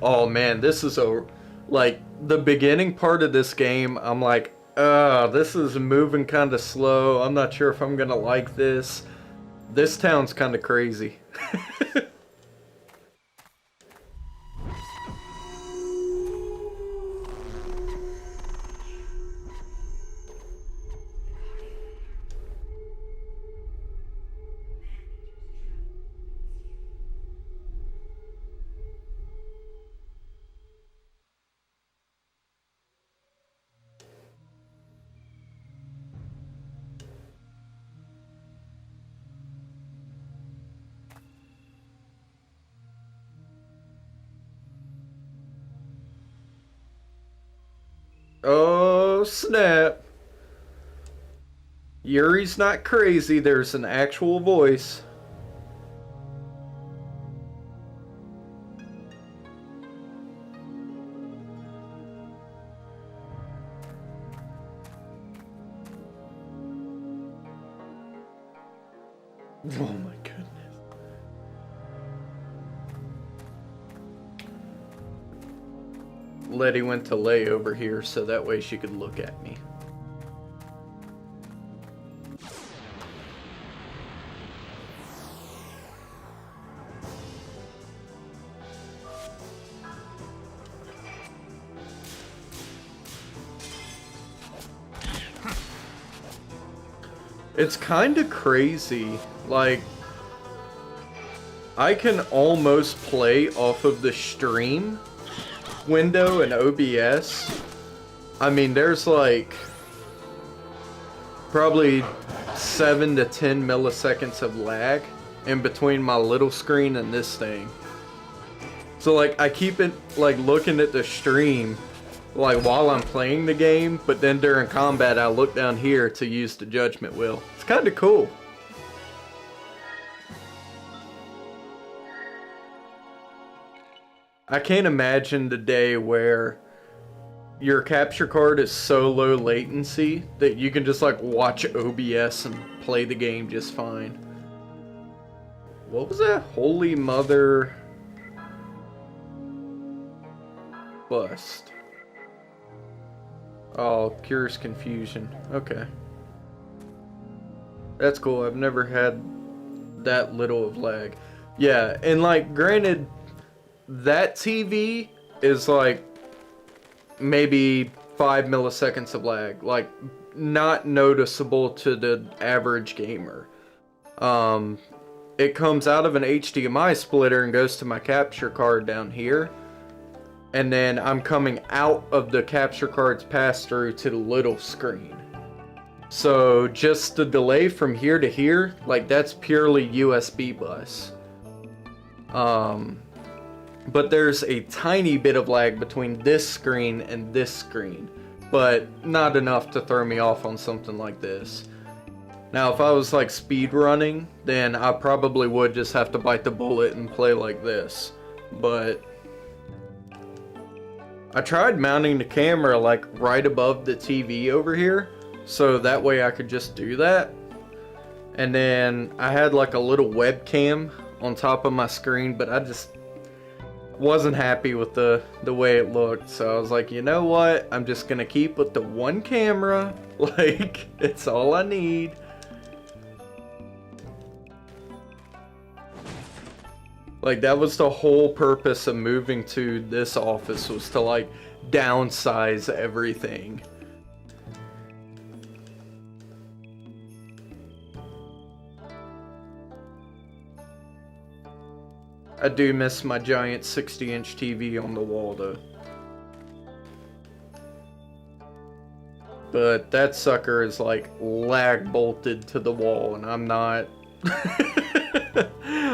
Oh man, this is like, the beginning part of this game, I'm like, this is moving kind of slow. I'm not sure if I'm gonna like this. This town's kind of crazy. Oh, snap. Yuri's not crazy. There's an actual voice. Oh my goodness. Letty went to lay over here so that way she could look at me. It's kind of crazy. Like, I can almost play off of the stream window in OBS. I mean, there's like probably 7 to 10 milliseconds of lag in between my little screen and this thing. So like I keep it like looking at the stream like while I'm playing the game, but then during combat I look down here to use the judgment wheel. It's kind of cool. I can't imagine the day where your capture card is so low latency that you can just like watch OBS and play the game just fine. What was that? Holy Mother bust. Oh, cures confusion. Okay. That's cool. I've never had that little of lag. Yeah, and like granted, that TV is like maybe 5 milliseconds of lag, like not noticeable to the average gamer. It comes out of an HDMI splitter and goes to my capture card down here, and then I'm coming out of the capture card's pass-through to the little screen. So just the delay from here to here, like that's purely USB bus. But there's a tiny bit of lag between this screen and this screen, but not enough to throw me off on something like this. Now, if I was like speed running, then I probably would just have to bite the bullet and play like this. But I tried mounting the camera like right above the TV over here, so that way I could just do that. And then I had like a little webcam on top of my screen, but I just wasn't happy with the way it looked, so I was like, you know what, I'm just gonna keep with the one camera. Like, it's all I need. Like, that was the whole purpose of moving to this office, was to like downsize everything. I do miss my giant 60-inch TV on the wall though. But that sucker is like lag bolted to the wall, and I'm not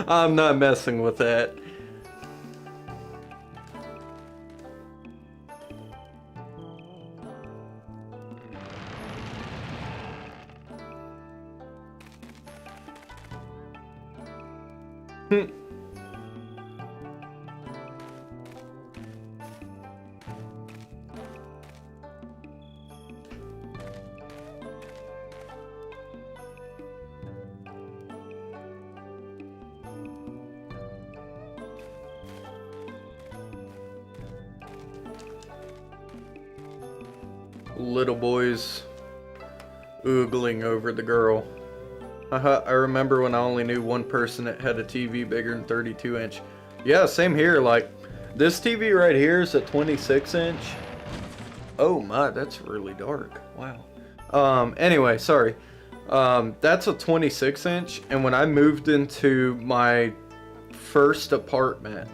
I'm not messing with that. Little boys oogling over the girl. I remember when I only knew one person that had a TV bigger than 32 inch. Yeah, same here. Like, this TV right here is a 26 inch. Oh my, that's really dark. Wow. Anyway, sorry. That's a 26 inch, and when I moved into my first apartment,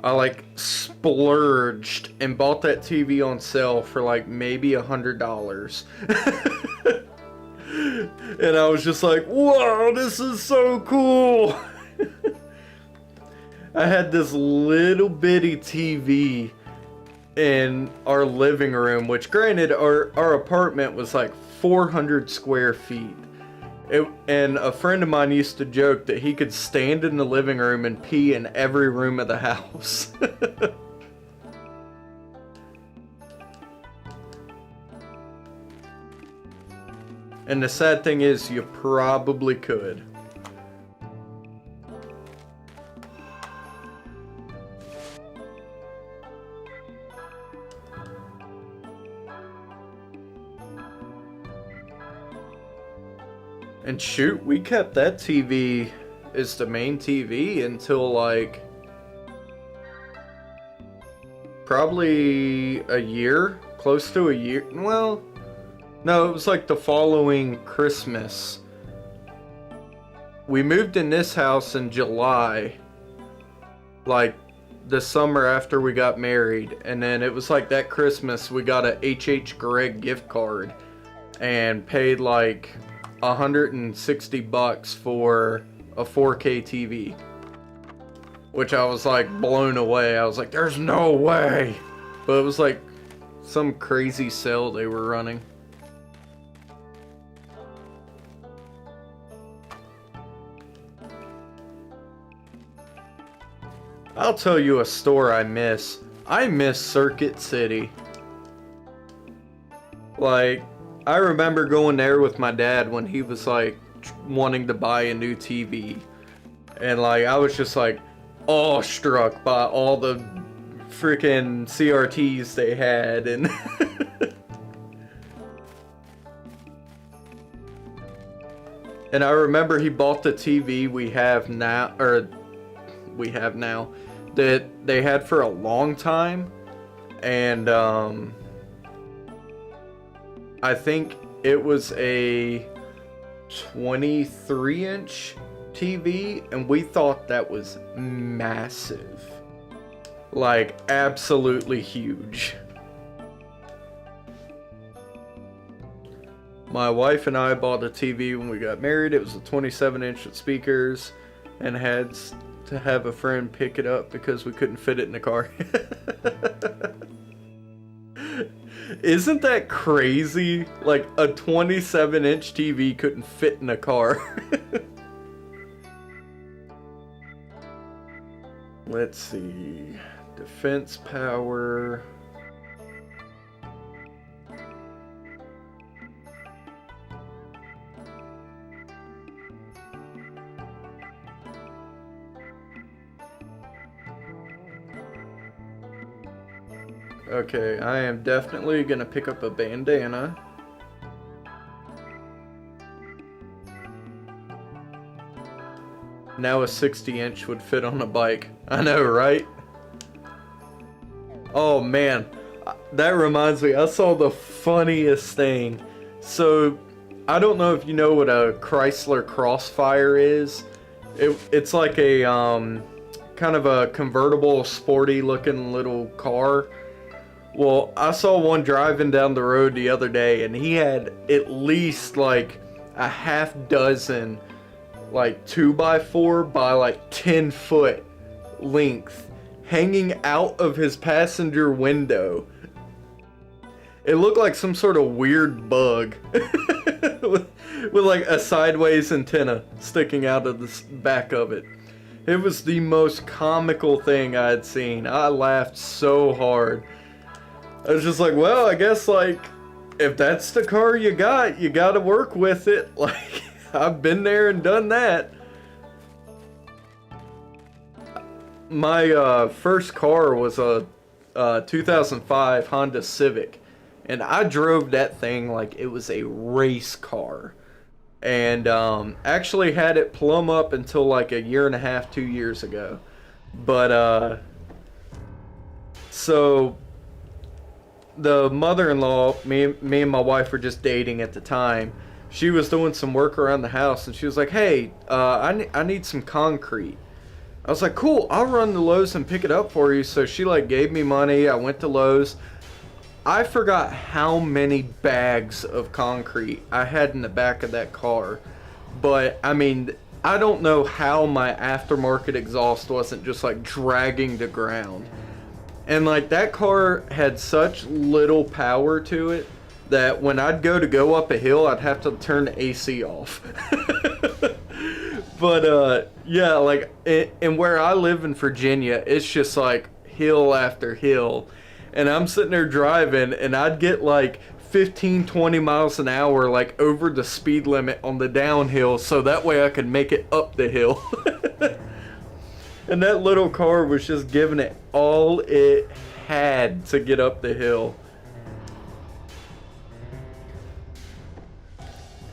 I like splurged and bought that TV on sale for like maybe $100. And I was just like, whoa, this is so cool. I had this little bitty TV in our living room, which granted our apartment was like 400 square feet. And a friend of mine used to joke that he could stand in the living room and pee in every room of the house. And the sad thing is, you probably could. And shoot, we kept that TV as the main TV until like probably a year, close to a year. Well, no, it was like the following Christmas. We moved in this house in July, like the summer after we got married, and then it was like that Christmas we got a H.H. Gregg gift card and paid like $160 for a 4K TV, which I was like blown away. I was like, there's no way. But it was like some crazy sale they were running. I'll tell you a store I miss. I miss Circuit City. Like, I remember going there with my dad when he was like wanting to buy a new TV. And like, I was just like awestruck by all the freaking CRTs they had. And and I remember he bought the TV we have now, that they had for a long time, and I think it was a 23-inch TV, and we thought that was massive, like absolutely huge. My wife and I bought a TV when we got married. It was a 27-inch with speakers, and had to have a friend pick it up because we couldn't fit it in the car. Isn't that crazy? Like, a 27-inch TV couldn't fit in a car. Let's see. Defense power. Okay, I am definitely gonna pick up a bandana. Now a 60-inch would fit on a bike. I know, right? Oh man, that reminds me, I saw the funniest thing. So, I don't know if you know what a Chrysler Crossfire is. It's like a kind of a convertible, sporty looking little car. Well, I saw one driving down the road the other day, and he had at least like a half dozen like 2x4 by like 10-foot length hanging out of his passenger window. It looked like some sort of weird bug with like a sideways antenna sticking out of the back of it. It was the most comical thing I had seen. I laughed so hard. I was just like, well, I guess, like, if that's the car you got to work with it. Like, I've been there and done that. My first car was a 2005 Honda Civic. And I drove that thing like it was a race car. And actually had it plumb up until like a year and a half, 2 years ago. But, so the mother-in-law, me and my wife were just dating at the time. She was doing some work around the house, and she was like, hey, I need some concrete. I was like, cool, I'll run to Lowe's and pick it up for you. So she like gave me money. I went to Lowe's. I forgot how many bags of concrete I had in the back of that car. But I mean, I don't know how my aftermarket exhaust wasn't just like dragging the ground. And like, that car had such little power to it that when I'd go up a hill, I'd have to turn the AC off. But yeah, like, and where I live in Virginia, it's just like hill after hill. And I'm sitting there driving, and I'd get like 15, 20 miles an hour, like over the speed limit on the downhill, so that way I could make it up the hill. And that little car was just giving it all it had to get up the hill.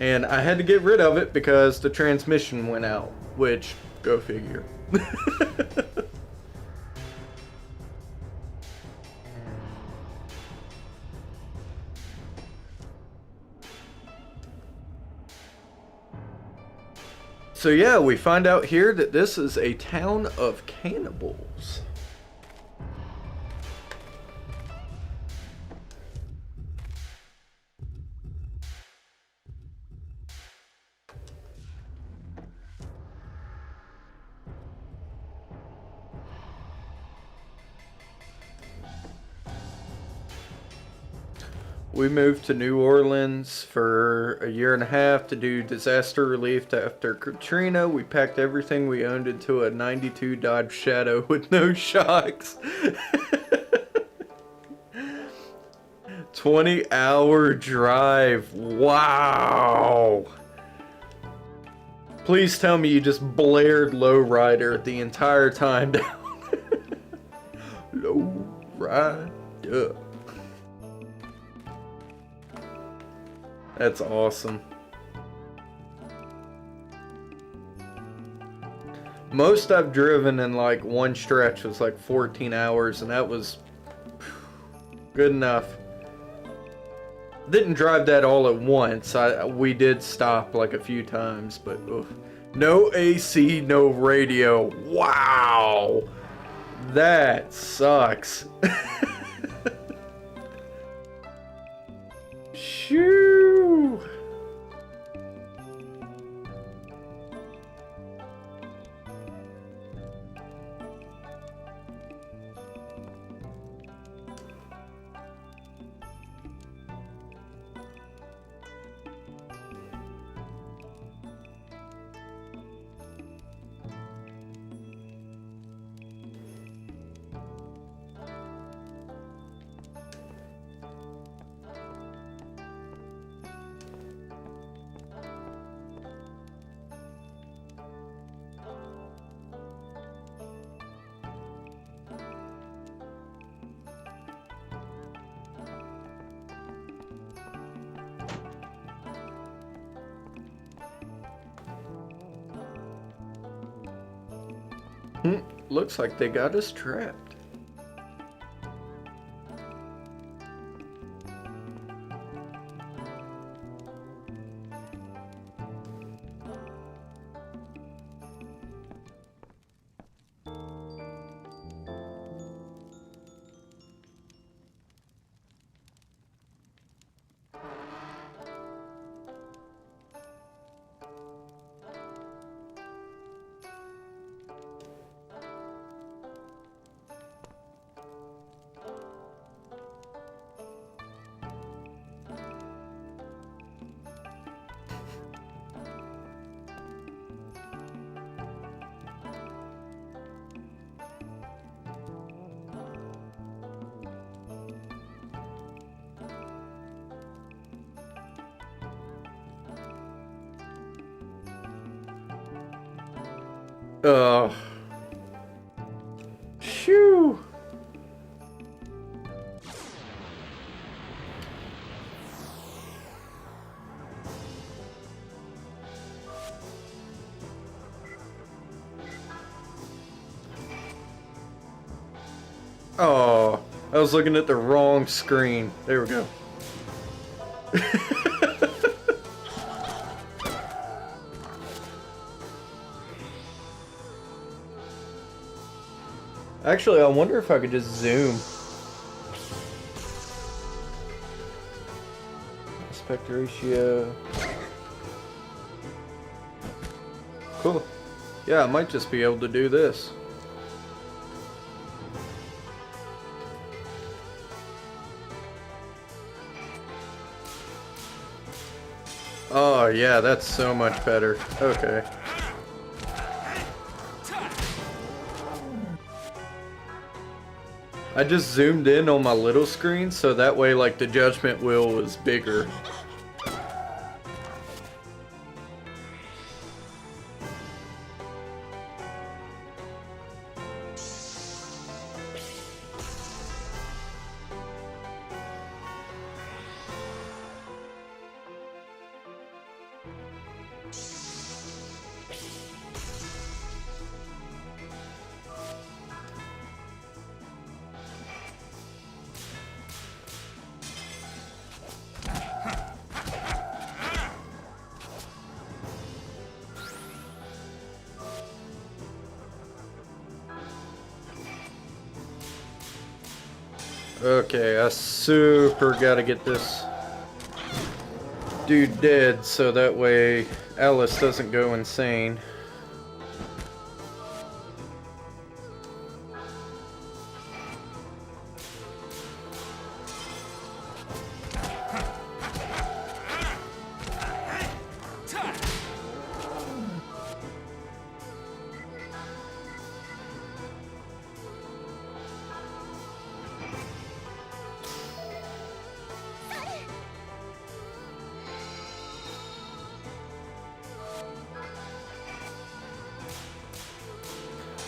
And I had to get rid of it because the transmission went out, which, go figure. So yeah, we find out here that this is a town of cannibals. We moved to New Orleans for a year and a half to do disaster relief after Katrina. We packed everything we owned into a 92 Dodge Shadow with no shocks. 20-hour drive. Wow. Please tell me you just blared Lowrider the entire time down. Lowrider. That's awesome. Most I've driven in like one stretch was like 14 hours, and that was good enough. Didn't drive that all at once. We did stop like a few times, but oof. No AC, no radio. Wow, that sucks. Shoo. Looks like they got us trapped. Shoo. Oh, I was looking at the wrong screen. There we go. Actually, I wonder if I could just zoom. Aspect ratio. Cool. Yeah, I might just be able to do this. Oh, yeah, that's so much better. Okay. I just zoomed in on my little screen, so that way, like, the judgment wheel was bigger. Okay, I super gotta get this dude dead so that way Alice doesn't go insane.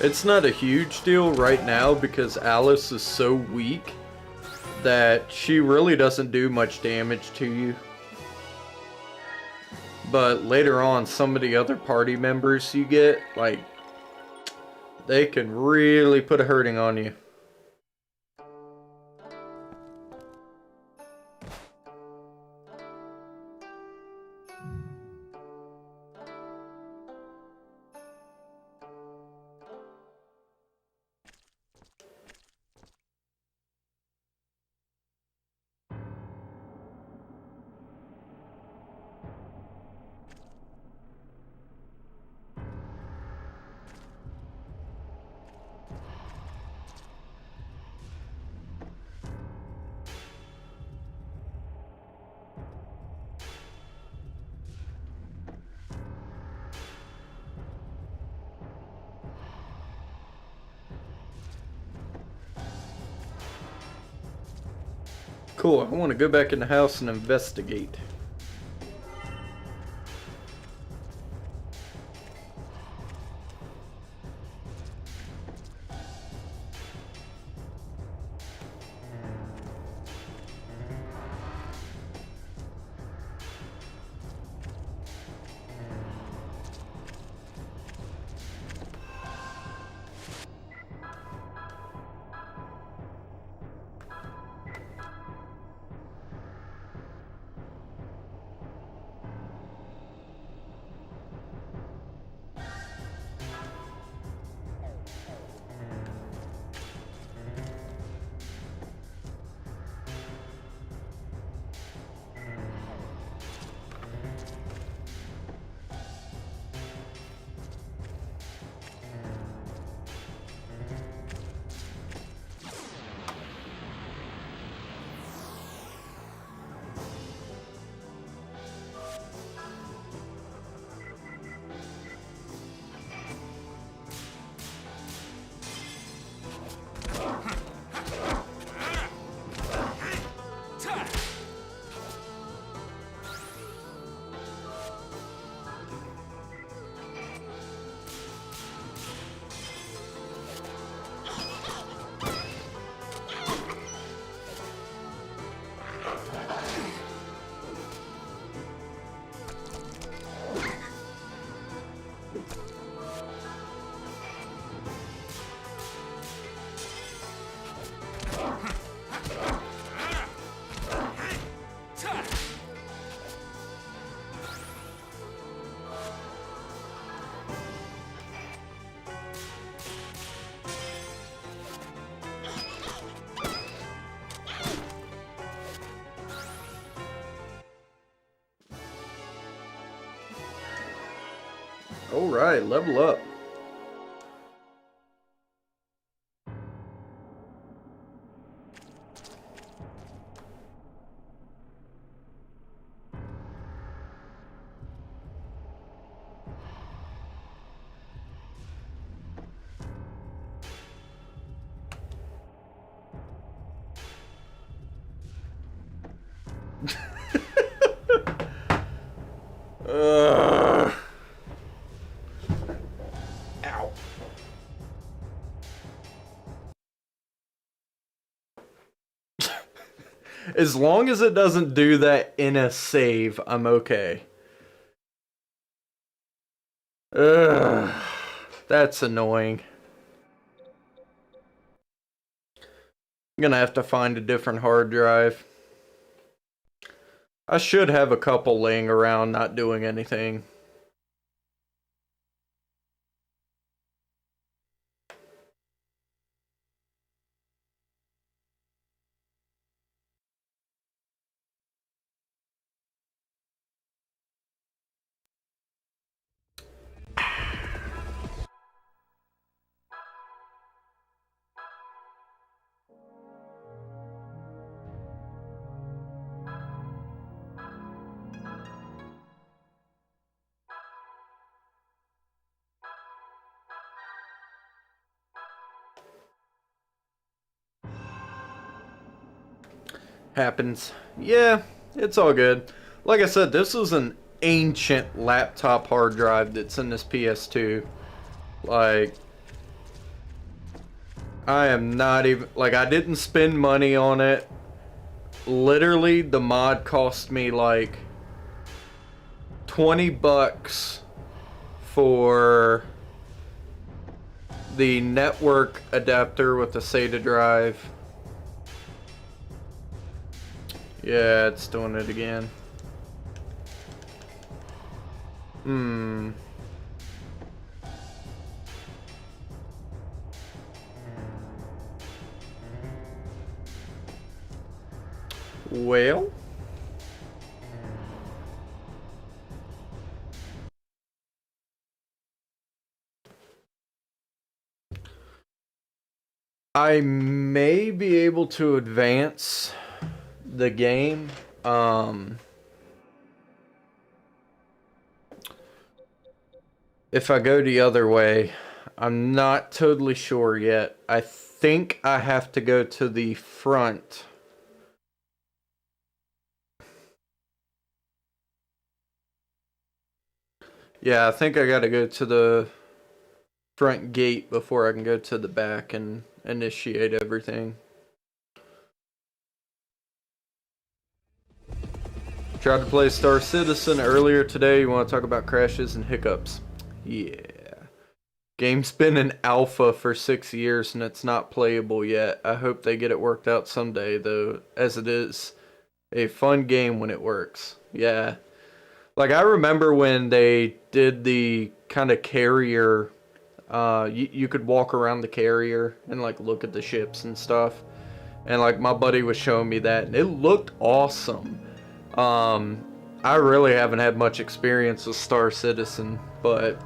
It's not a huge deal right now because Alice is so weak that she really doesn't do much damage to you. But later on, some of the other party members you get, like, they can really put a hurting on you. Cool, I want to go back in the house and investigate. Alright, level up. Ow. As long as it doesn't do that in a save, I'm okay. Ugh, that's annoying. I'm gonna have to find a different hard drive. I should have a couple laying around not doing anything. Happens. Yeah, it's all good. Like I said, this is an ancient laptop hard drive that's in this PS2. Like, I am not even, like, I didn't spend money on it. Literally, the mod cost me like 20 bucks for the network adapter with the SATA drive. Yeah, it's doing it again. Well, I may be able to advance the game. If I go the other way, I'm not totally sure yet. I think I have to go to the front. Yeah, I think I gotta go to the front gate before I can go to the back and initiate everything. Tried to play Star Citizen earlier today. You want to talk about crashes and hiccups? Yeah. Game's been in alpha for 6 years and it's not playable yet. I hope they get it worked out someday though, as it is a fun game when it works. Yeah. Like, I remember when they did the kind of carrier, you could walk around the carrier and like look at the ships and stuff. And like my buddy was showing me that and it looked awesome. I really haven't had much experience with Star Citizen, but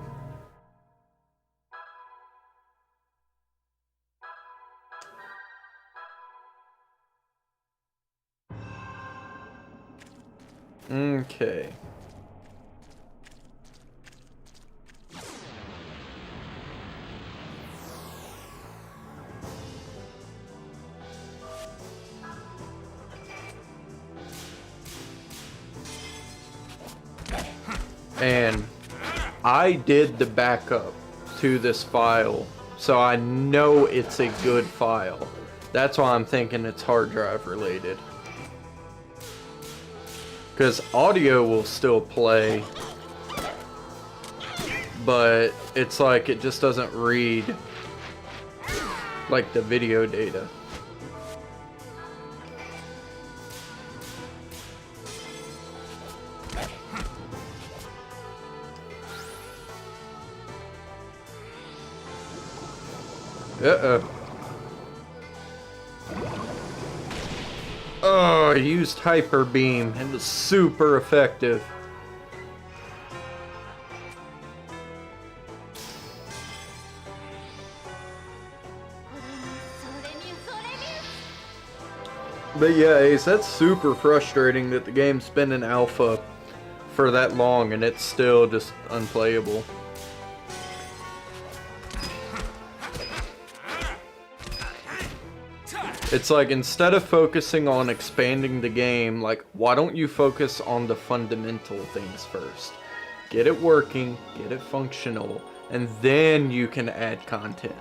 okay. And I did the backup to this file, so I know it's a good file. That's why I'm thinking it's hard drive related. Because audio will still play, but it's like it just doesn't read like the video data. Uh-oh. Oh, I used Hyper Beam. It was super effective. But yeah, Ace, that's super frustrating that the game's been in alpha for that long and it's still just unplayable. It's like, instead of focusing on expanding the game, like, why don't you focus on the fundamental things first? Get it working, get it functional, and then you can add content.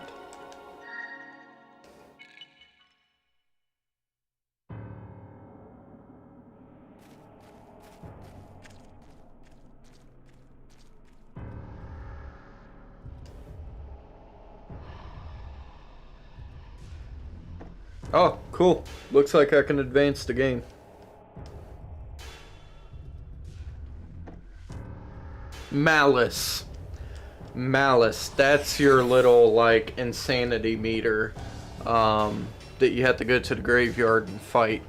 Oh, cool. Looks like I can advance the game. Malice. Malice. That's your little, like, insanity meter that you have to go to the graveyard and fight.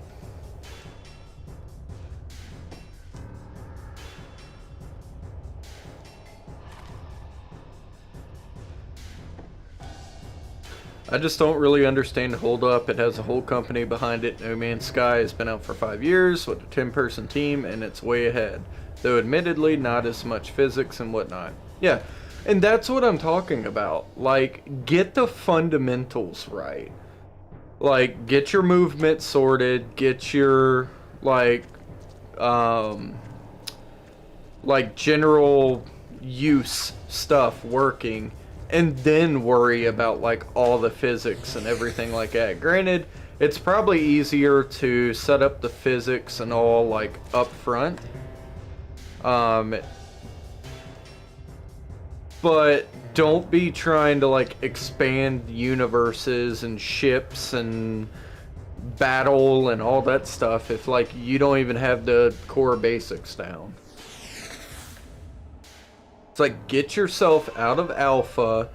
I just don't really understand Hold Up. It has a whole company behind it. No Man's Sky has been out for 5 years with a 10-person team, and it's way ahead. Though admittedly, not as much physics and whatnot. Yeah, and that's what I'm talking about. Like, get the fundamentals right. Like, get your movement sorted, get your, like general use stuff working, and then worry about like all the physics and everything like that. Granted, it's probably easier to set up the physics and all like up front. But don't be trying to like expand universes and ships and battle and all that stuff if like you don't even have the core basics down. It's like, get yourself out of alpha.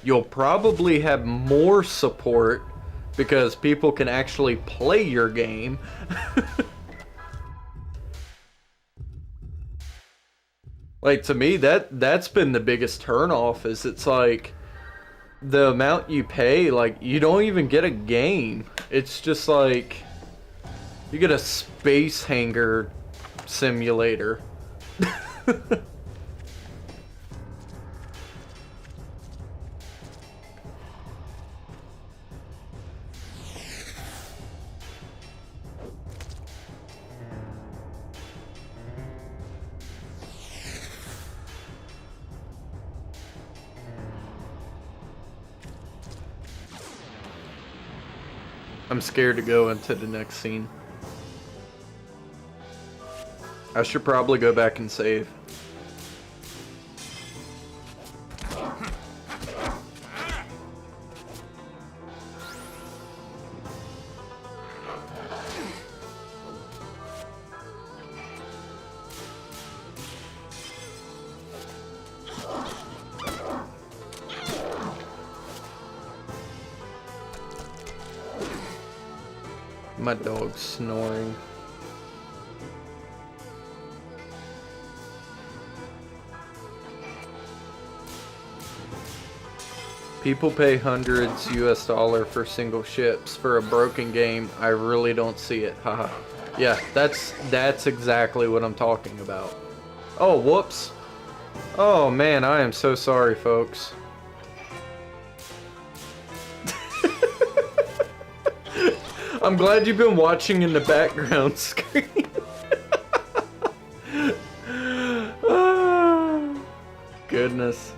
You'll probably have more support because people can actually play your game. Like, to me, that's been the biggest turnoff, is it's like the amount you pay, like, you don't even get a game. It's just like you get a space hangar simulator. I'm scared to go into the next scene. I should probably go back and save. My dog's snoring. People pay hundreds US dollar for single ships for a broken game. I really don't see it. Haha. Yeah, that's exactly what I'm talking about. Oh, whoops. Oh man, I am so sorry, folks. I'm glad you've been watching in the background screen. Oh, goodness.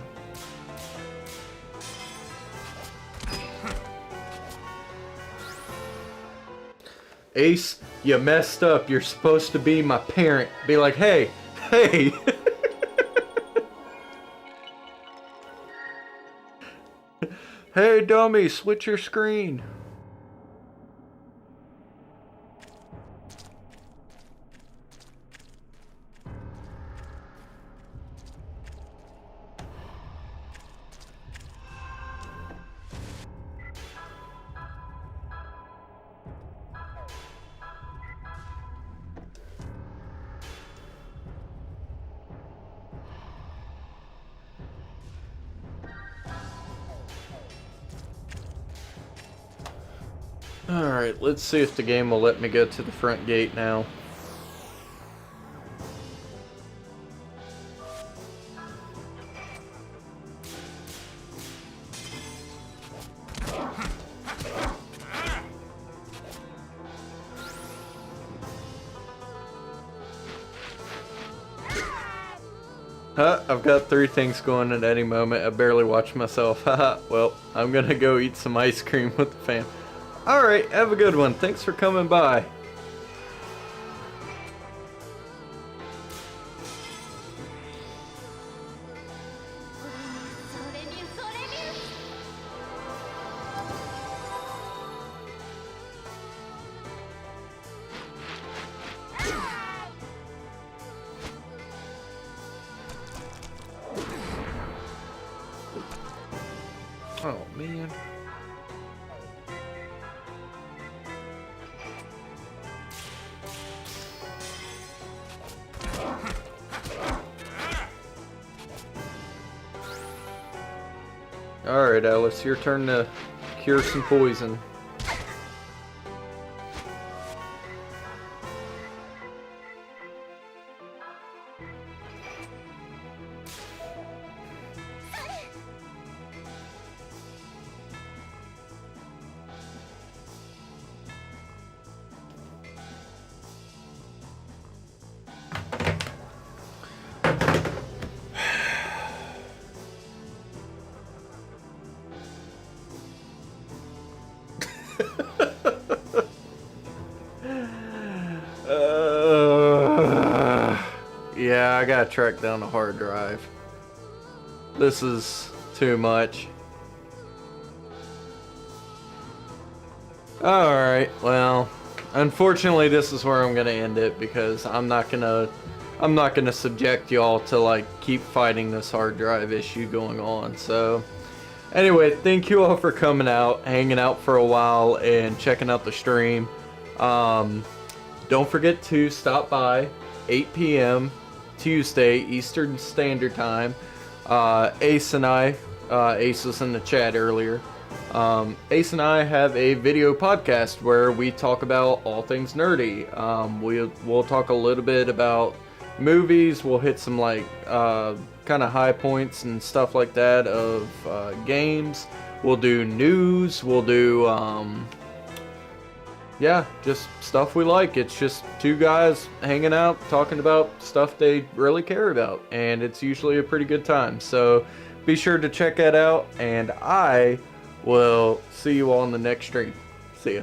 Ace, you messed up. You're supposed to be my parent. Be like, hey, hey. Hey, dummy, switch your screen. Alright, let's see if the game will let me go to the front gate now. Huh, I've got 3 things going at any moment. I barely watch myself. Haha, well, I'm gonna go eat some ice cream with the fam. Alright, have a good one. Thanks for coming by. Oh, man. Alright, Alice, your turn to cure some poison. Yeah, I gotta track down a hard drive. This is too much. Alright, well, unfortunately this is where I'm gonna end it because I'm not gonna subject y'all to like keep fighting this hard drive issue going on. So anyway, thank you all for coming out, hanging out for a while, and checking out the stream. Don't forget to stop by 8 p.m. Tuesday Eastern Standard Time. Ace and I, Ace was in the chat earlier. Ace and I have a video podcast where we talk about all things nerdy. We'll talk a little bit about movies. We'll hit some like kind of high points and stuff like that of games. We'll do news. We'll do yeah, just stuff we like. It's just two guys hanging out, talking about stuff they really care about, and it's usually a pretty good time. So be sure to check that out, and I will see you all in the next stream. See ya.